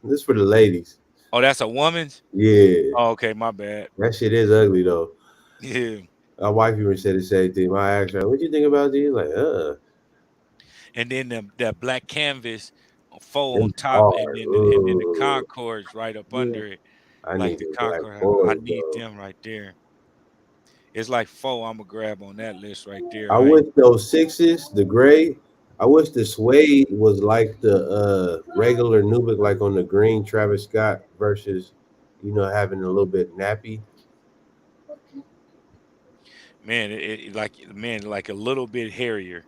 This for the ladies. Oh, that's a woman's. Yeah, Oh, okay, my bad. that shit is ugly though. Yeah, My wife even said the same thing. My asked her, "What you think about these?" Like, and then that black canvas faux on them top, and hard. then the Ooh, Concords right up Yeah. under it, I like need the them black Concord. I boys, need bro. them right there. It's like faux. I'm gonna grab on that list right there. I I ain't. wish those sixes, the gray. I wish the suede was like the regular Nubic, like on the green Travis Scott versus, having a little bit nappy. Man, like a little bit hairier.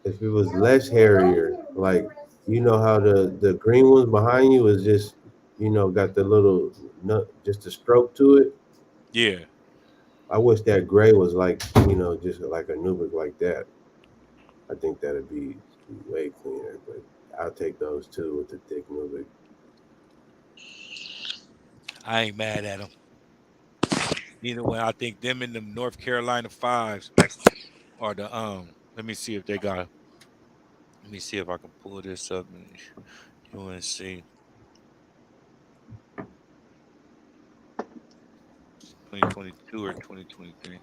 If it was less hairier, like how the green ones behind you is just got the little nut, just a stroke to it. Yeah. I wish that gray was like just like a Nubic like that. I think that'd be way cleaner, but I'll take those too with the thick Nubic. I ain't mad at them. Either way, I think them in the North Carolina fives are the Let me see if they got. Let me see if I can pull this up and UNC 2022 or 2023.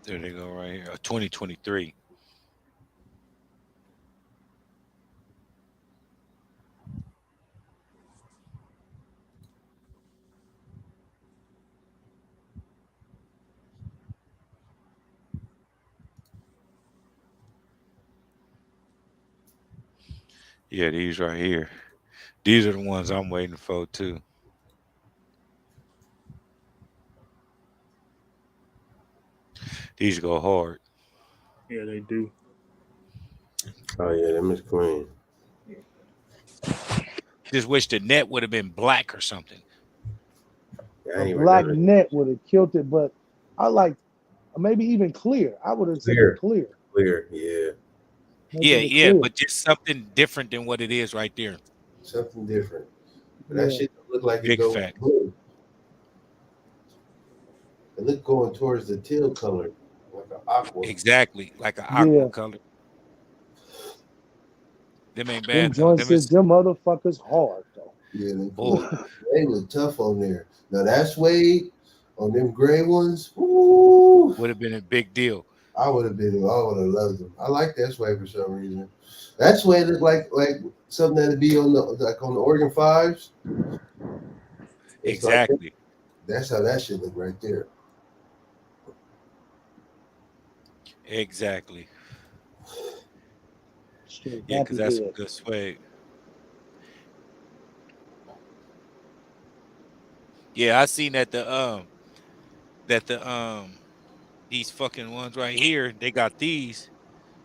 There they go right here. 2023. Yeah, these right here. These are the ones I'm waiting for too. These go hard. Yeah, they do. Oh yeah, them is clean. Just wish the net would have been black or something. I A ain't even black noticed. net would have killed it, but I like maybe even clear. I would have taken Clear, clear. clear, yeah, Make Yeah, it a yeah, clear. but just something different than what it is right there. something different. But that Yeah. shit don't look like it Big go with fact. blue. It look going towards the teal color, like an aqua. Exactly. Like an aqua Yeah. color. Them ain't Them bad though. joints Them is is them motherfuckers hard though. Yeah, boy. they look tough on there. Now that suede on them gray ones, ooh, Would have been a big deal. I would have loved them. I like that suede for some reason. That suede look like something that'd be on the Oregon Fives. It's like that. Exactly. That's how that shit look right there. Exactly. Straight Yeah, because nappy that's some head. good swag. Yeah, I seen that the these fucking ones right here, they got these.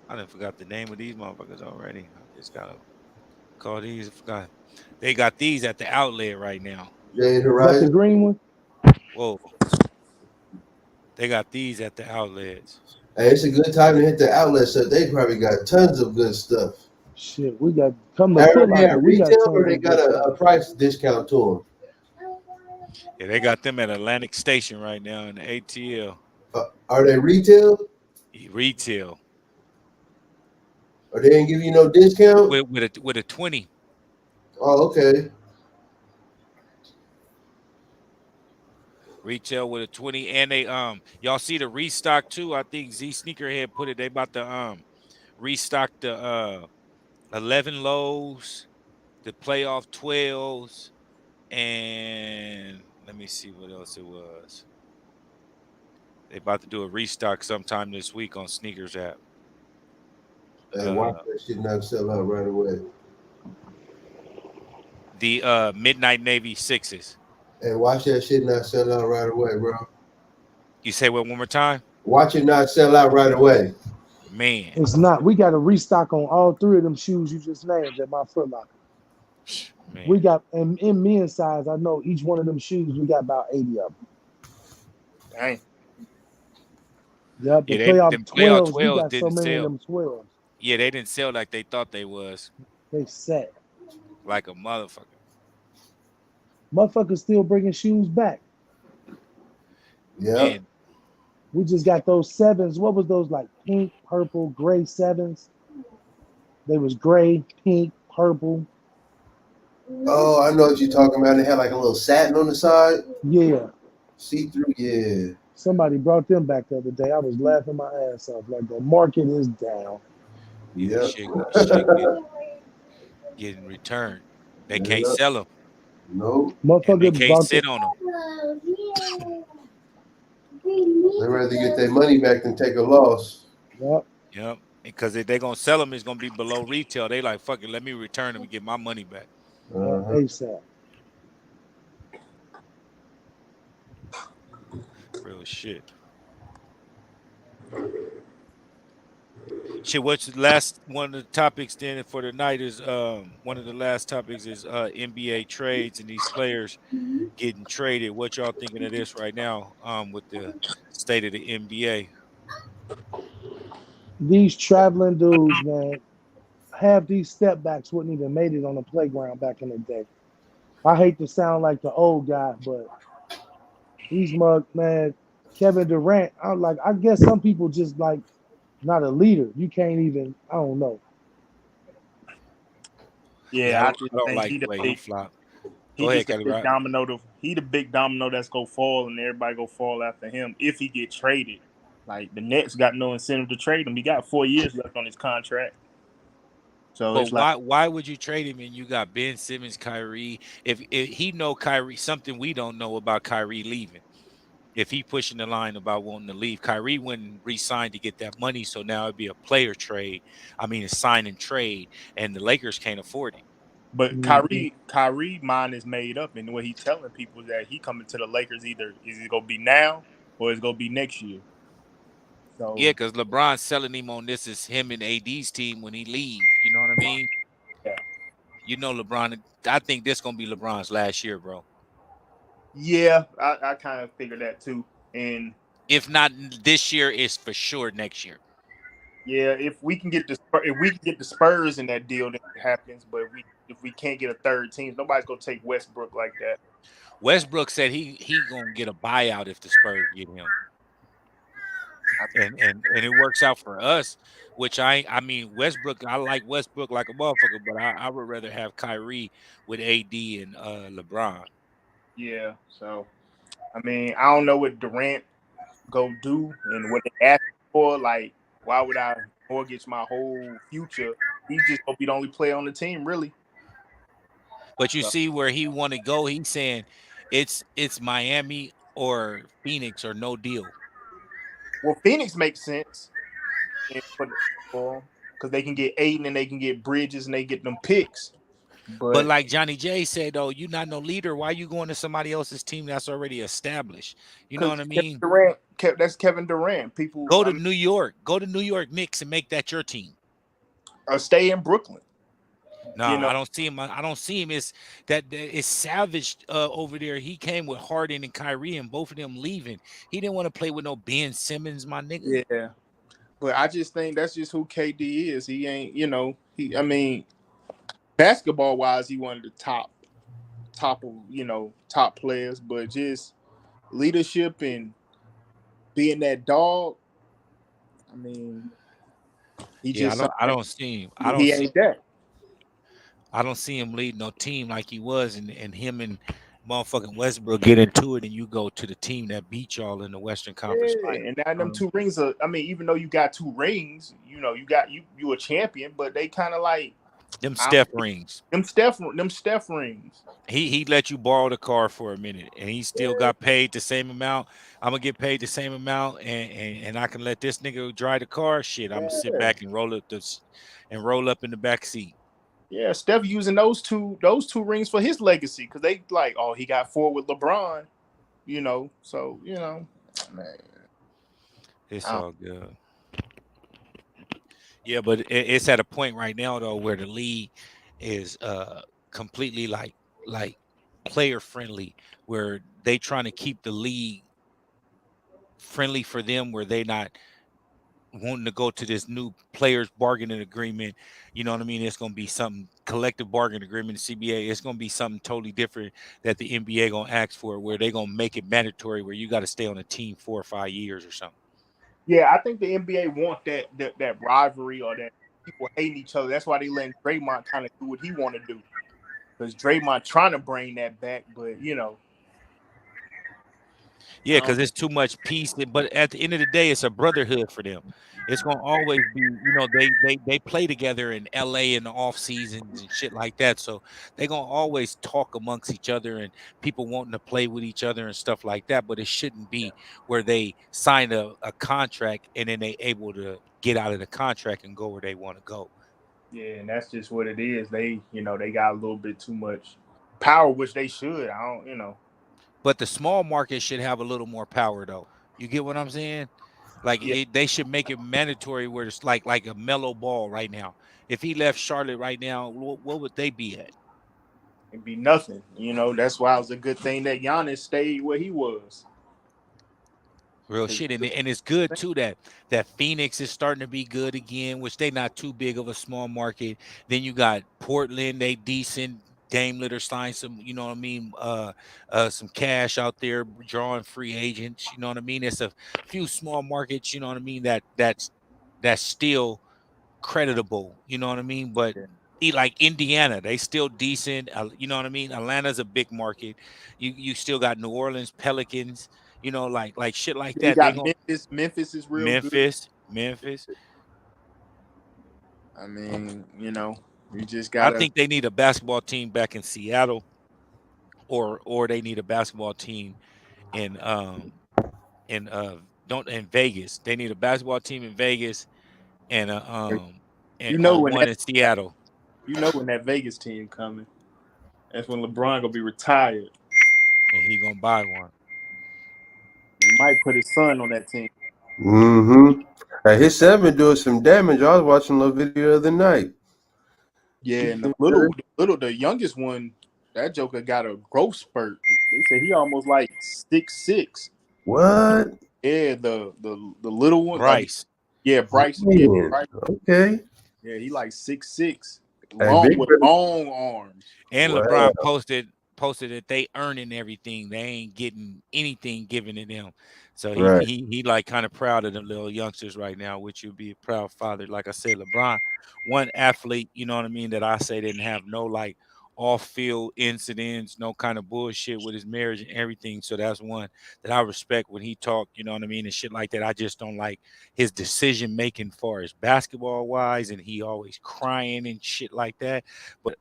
I done forgot the name of these motherfuckers already. I just gotta call these. I forgot. They got these at the outlet right now. Jade Is that the Horizon. green one? Whoa. They got these at the outlets. Hey, it's a good time to hit the outlet so they probably got tons of good stuff. Shit, we got come to Are Foot they Locker. at We got retail or tons they of got good stuff. a price discount to Yeah, they got them at Atlantic Station right now in the ATL. them? Are they retail? Retail Or they ain't give you no discount? with a 20. Oh, okay. Retail with a 20. And they y'all see the restock too. I think Z Sneakerhead put it. They about to restock the 11 lows, the playoff 12s, and let me see what else it was. They about to do a restock sometime this week on Sneakers app. Hey, Uh watch that shit not sell out right away. the Midnight Navy sixes. Hey, watch that shit not sell out right away, bro. You say what one more time? Watch it not sell out right away. Man, It's not. We got a restock on all three of them shoes you just named at my Foot Locker. man. We got in men's size. I know each one of them shoes. We got about 80 of them. Dang. Yep. The Yeah, they playoff them playoff 12s. We 12s got so didn't many of sell. them 12s. Yeah, they didn't sell like they thought they was. They set. like a motherfucker. Motherfuckers still bringing shoes back. Yep. Man, We just got those sevens. What was those like pink, purple, gray sevens? They was gray, pink, purple. Oh, I know what you're talking about. It had like a little satin on the side. Yeah. See through. Yeah. Somebody brought them back the other day. I was laughing my ass off. Like the market is down. yeah, Yep. shit getting returned. They can't Yep. sell them, Nope. and they Motherfucker can't brought the sit on them. They'd rather get their money back than take a loss. yep, Yep. Because if they're gonna sell them, it's gonna be below retail. They like fuck it, let me return them and get my money back. yep, Uh-huh. ASAP. Real shit. Shit, what's the last one of the topics then for the night is one of the last topics is NBA trades and these players getting traded. What y'all thinking of this right now with the state of the NBA? These traveling dudes, man, half these step backs wouldn't even made it on the playground back in the day. I hate to sound like the old guy, but these mug man, Kevin Durant, I'm like, I guess some people just like not a leader. You can't even, I don't know. Yeah, Yeah, I just I don't think like the way he flopped. he Go ahead, just the Kelly big Rod. domino. He the big domino that's go fall, and everybody go fall after him if he get traded. Like the Nets got no incentive to trade him. He got 4 years left on his contract, so But it's like, why would you trade him and you got Ben Simmons, Kyrie? If he know Kyrie, something we don't know about Kyrie leaving. If he pushing the line about wanting to leave, Kyrie wouldn't re-sign to get that money. So now it'd be a player trade. I mean, a sign and trade, and the Lakers can't afford him. but Mhm. Kyrie mind is made up, and what he telling people is that he coming to the Lakers either is it gonna be now or it's gonna be next year. Yeah, So because LeBron's selling him on this is him and AD's team when he leave. You know what I mean? yeah, You know, LeBron. I think this gonna be LeBron's last year, bro. yeah, I kind of figured that too, and If not this year, it's for sure next year. yeah, if we can get the Spurs in that deal, then it happens. But if we can't get a third team, nobody's gonna take Westbrook like that. Westbrook said he gonna get a buyout if the Spurs get him, I, and it works out for us. Which I mean Westbrook. I like Westbrook like a motherfucker, but I would rather have Kyrie with AD and LeBron. yeah, so I mean, I don't know what Durant go do and what they ask for. Like, why would I mortgage my whole future? He's just gonna be the only player on the team, really. But you So, see where he want to go. He's saying it's Miami or Phoenix or no deal. well, Phoenix makes sense for because they can get Aiden and they can get Bridges and they get them picks. But But like Johnny J said, though, you're not no leader. Why you going to somebody else's team that's already established? You know because what I Kevin mean? Durant, that's Kevin Durant. People, Go I to mean, New York. Go to New York Knicks and make that your team. stay in Brooklyn. You Nah, know, I don't see him. I don't see him. It's that it's savage over there. He came with Harden and Kyrie, and both of them leaving. He didn't want to play with no Ben Simmons, my nigga. yeah. But I just think that's just who KD is. He ain't, he. I mean, basketball wise, he one of the top of top players, but just leadership and being that dog. I mean, he Yeah, just I don't see him. he ain't that. I don't see him leading no team like he was, and him and motherfucking Westbrook get into it, and you go to the team that beat y'all in the Western Conference Yeah, Final. and now them two rings are. I mean, even though you got two rings, you got you a champion, but they kind of like Them I, Steph rings. them Steph rings. He let you borrow the car for a minute, and he still Yeah, got paid the same amount. I'm gonna get paid the same amount, and I can let this nigga drive the car. Shit, I'm gonna sit yeah, back and roll up this and roll up in the back seat. yeah. Steph using those two rings for his legacy because they like, oh, he got four with LeBron. So man, It's I all good. Yeah, but it's at a point right now though where the league is completely like player friendly, where they trying to keep the league friendly for them, where they not wanting to go to this new players bargaining agreement. You know what I mean? It's gonna be something collective bargaining agreement, the CBA, it's gonna be something totally different that the NBA gonna ask for, where they gonna make it mandatory where you got to stay on a team 4 or 5 years or something. Yeah, I think the NBA want that rivalry or that people hating each other. That's why they letting Draymond kind of do what he want to do. Because Draymond trying to bring that back, but Yeah, I because it's too much peace. But at the end of the day, it's a brotherhood for them. It's gonna always be, they play together in LA in the off seasons and shit like that. So they're gonna always talk amongst each other and people wanting to play with each other and stuff like that. But it shouldn't be where they sign a contract and then they able to get out of the contract and go where they want to go. yeah, and that's just what it is. They got a little bit too much power, which they should. I don't. But the small market should have a little more power though. You get what I'm saying? Like Yeah, they should make it mandatory where it's like a mellow ball right now. If he left Charlotte right now, what would they be at? it'd be nothing. That's why it was a good thing that Giannis stayed where he was. Real 'Cause shit, and it's good too that Phoenix is starting to be good again, which they not too big of a small market. Then you got Portland, they decent. Dame Litter signed some, you know what I mean, some cash out there, drawing free agents. You know what I mean. It's a few small markets, you know what I mean. That's still creditable, you know what I mean. But like Indiana, they still decent. You know what I mean. Atlanta's a big market. You still got New Orleans Pelicans. Like shit like you that. They got going Memphis. Memphis is real good. Memphis. I mean, you just I gotta. think they need a basketball team back in Seattle, or they need a basketball team in in don't in Vegas. They need a basketball team in Vegas and and You know or when one that in Seattle, Vegas team coming. That's when LeBron gonna be retired. and he gonna buy one. He might put his son on that team. Mm-hmm. His son been doing some damage. I was watching a little video the other night. Yeah, He's and doing good. the youngest one, that Joker got a growth spurt. They say he almost like 6'6". What? Yeah, the little one, Bryce. yeah, Bryce, yeah, Man. Bryce, Okay. yeah, he like 6'6", Hey, long big with brother. long arms. And Wow. LeBron posted that they earning everything. They ain't getting anything given to them. So he Right. he he like kind of proud of the little youngsters right now, which you'll be a proud father. Like I said, LeBron, one athlete, you know what I mean, that I say didn't have no like off field incidents, no kind of bullshit with his marriage and everything. So that's one that I respect when he talk, you know what I mean, and shit like that. I just don't like his decision making far as basketball wise, and he always crying and shit like that. But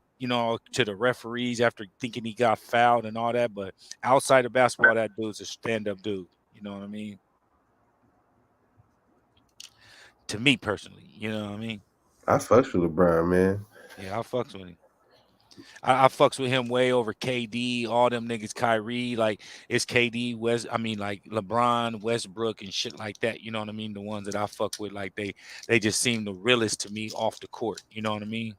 to the referees after thinking he got fouled and all that. But outside of basketball, that dude's a stand-up dude. You know what I mean? To me personally, you know what I mean? I fucks with LeBron, man. Yeah, I fucks with him. I fucks with him way over KD, all them niggas, Kyrie. Like it's KD, like LeBron, Westbrook, and shit like that. You know what I mean? The ones that I fuck with, like they just seem the realest to me off the court. You know what I mean?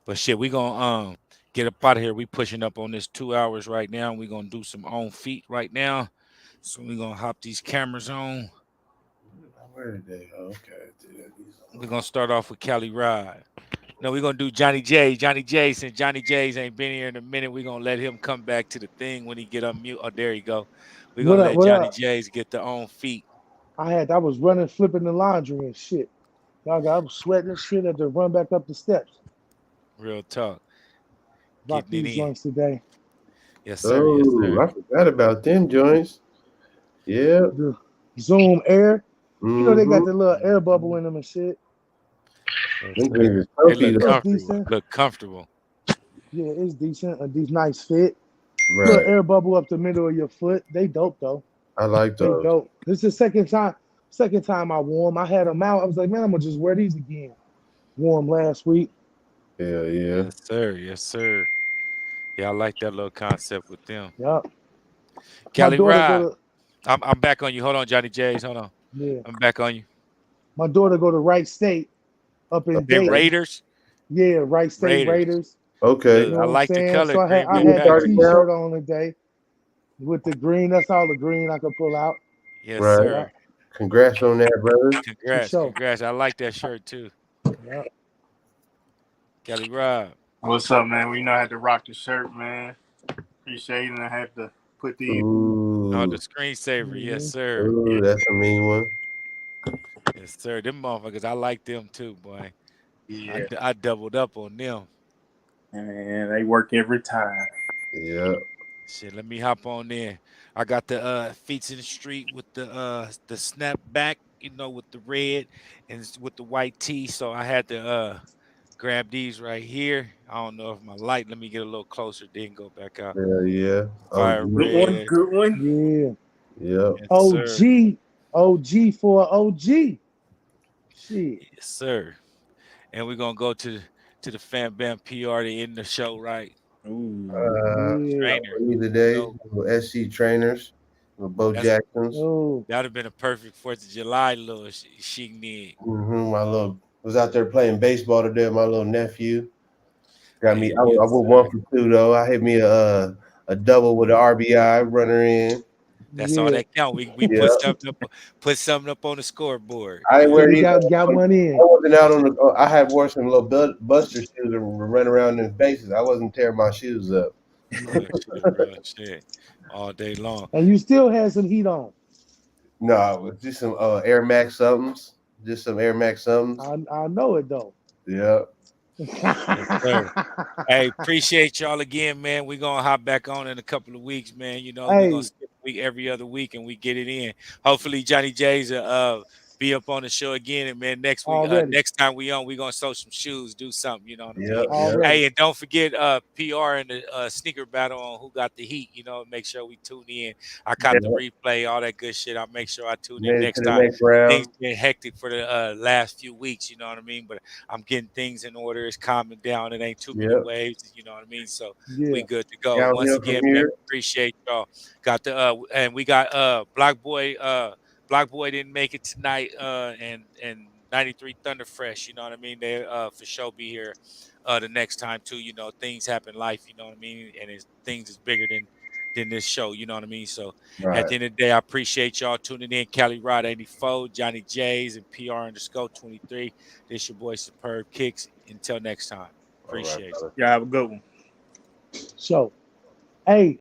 But shit, we gonna get up out of here. We pushing up on this 2 hours right now. We gonna do some on feet right now. So we gonna hop these cameras on. Where did they? Okay. We're gonna start off with Cali Ride. No, we're gonna do Johnny J. Johnny J. Since Johnny J's ain't been here in a minute, we're gonna let him come back to the thing when he get unmute. Oh, there you go. We're What gonna up? let What Johnny up? J's get their own feet. I was running, flipping the laundry and shit. I was sweating and shit. Had to run back up the steps. Real talk. Rock Getting it these in. joints today. Yes, sir. Yes, Oh, sir. I forgot about them joints. Yeah. The Zoom Air. You know they got Mm-hmm. the little air bubble Mhm. in them and shit. Yes, Them things sir. is They comfy look though. It's comfortable. decent. Look comfortable. Yeah, it's decent. A these nice fit. Little Right. air bubble up the middle of your foot. They dope though. I like They those. dope. This is the second time I wore them. I had them out. I was like, man, I'm gonna just wear these again. Wore them last week. Hell yeah. Yes, sir. Yes, sir. Yeah, I like that little concept with them. Yup. My Cali daughter Ride. go to I'm back on you. Hold on, Johnny J's. Hold on. yeah. I'm back on you. My daughter go to Wright State up in They Okay. Dayton. Raiders. Yeah, Wright State Raiders. Raiders. Okay. You Look, know I what I'm like the saying? color So I had green I with You had black. the started out? T-shirt on today with the green. That's all the green I could pull out. Yes, Right. sir. Yep, Congrats on that, brother. for Congrats, sure. congrats. I like that shirt too. Yep. Kelly Rob. What's up, man? We know I had to rock the shirt, man. Appreciate it. And I had to put these. Oh, the Ooh, screensaver. Yes, Mhm. sir. Yeah, ooh, that's a mean one. Yes, sir. Them motherfuckers, I like them too, boy. yeah, I doubled up on them. and they work every time. Yeah, Shit, let me hop on there. I got the feet in the street with the snap back, with the red and with the white tee. So I had to grab these right here. I don't know if my light. Let me get a little closer, then go back out. yeah, yeah. Oh, Fire Good one, red. good one. Yeah. yep. Yes, sir. OG. OG for OG. Shit. Yes, sir. And we're gonna go to the Fan Bam PR to end the show, right? Ooh, Uh, Yeah. Trainer. for me You today, know, little SC trainers, with Bo that's Jacksons. Oh. that'd have been a perfect 4th of July little shindig. My little was out there playing baseball today with my little nephew. Got me. Hey, I yes, went one sir. for two though. I hit me a double with an RBI runner in. That's all Yeah. that count. We Yeah, put something up on the scoreboard. I ain't Yeah, wear you these. got one I in. wasn't out on the. I had wore some little Buster shoes and run around in bases. I wasn't tearing my shoes up. Real shit, all day long. And you still had some heat on. No, it was just some Air Max somethings. Just some Air Max somethings. I know it though. Yeah. Yes, sir. Hey, appreciate y'all again, man. We're gonna hop back on in a couple of weeks, man. We're gonna Hey, skip a week every other week and we get it in. Hopefully Johnny J's be up on the show again. And man, next week, already. next time we on, we're gonna sew some shoes, do something, you know what I Yep. mean? Yep. Already. Hey, and don't forget PR and the sneaker battle on who got the heat, make sure we tune in. I caught the Yep. replay, all that good shit. I'll make sure I tune in Made it to next the time. next Things round. been hectic for the last few weeks, you know what I mean? But I'm getting things in order. It's calming down. It ain't too many Yep. waves. You know what I mean? So we Yeah. good to go. Once Downhill from again, man, here. appreciate y'all. Got the and we got Black Boy didn't make it tonight. And 93 Thunder Fresh. You know what I mean? They for sure be here the next time too. Things happen in life. You know what I mean? And things is bigger than this show. You know what I mean? So at Right. the end of the day, I appreciate y'all tuning in. Cali Rod 84, Johnny J's, and PR underscore 23. This your boy Superb Kicks. Until next time. All right, Appreciate it. brother. yeah, have a good one. So, hey,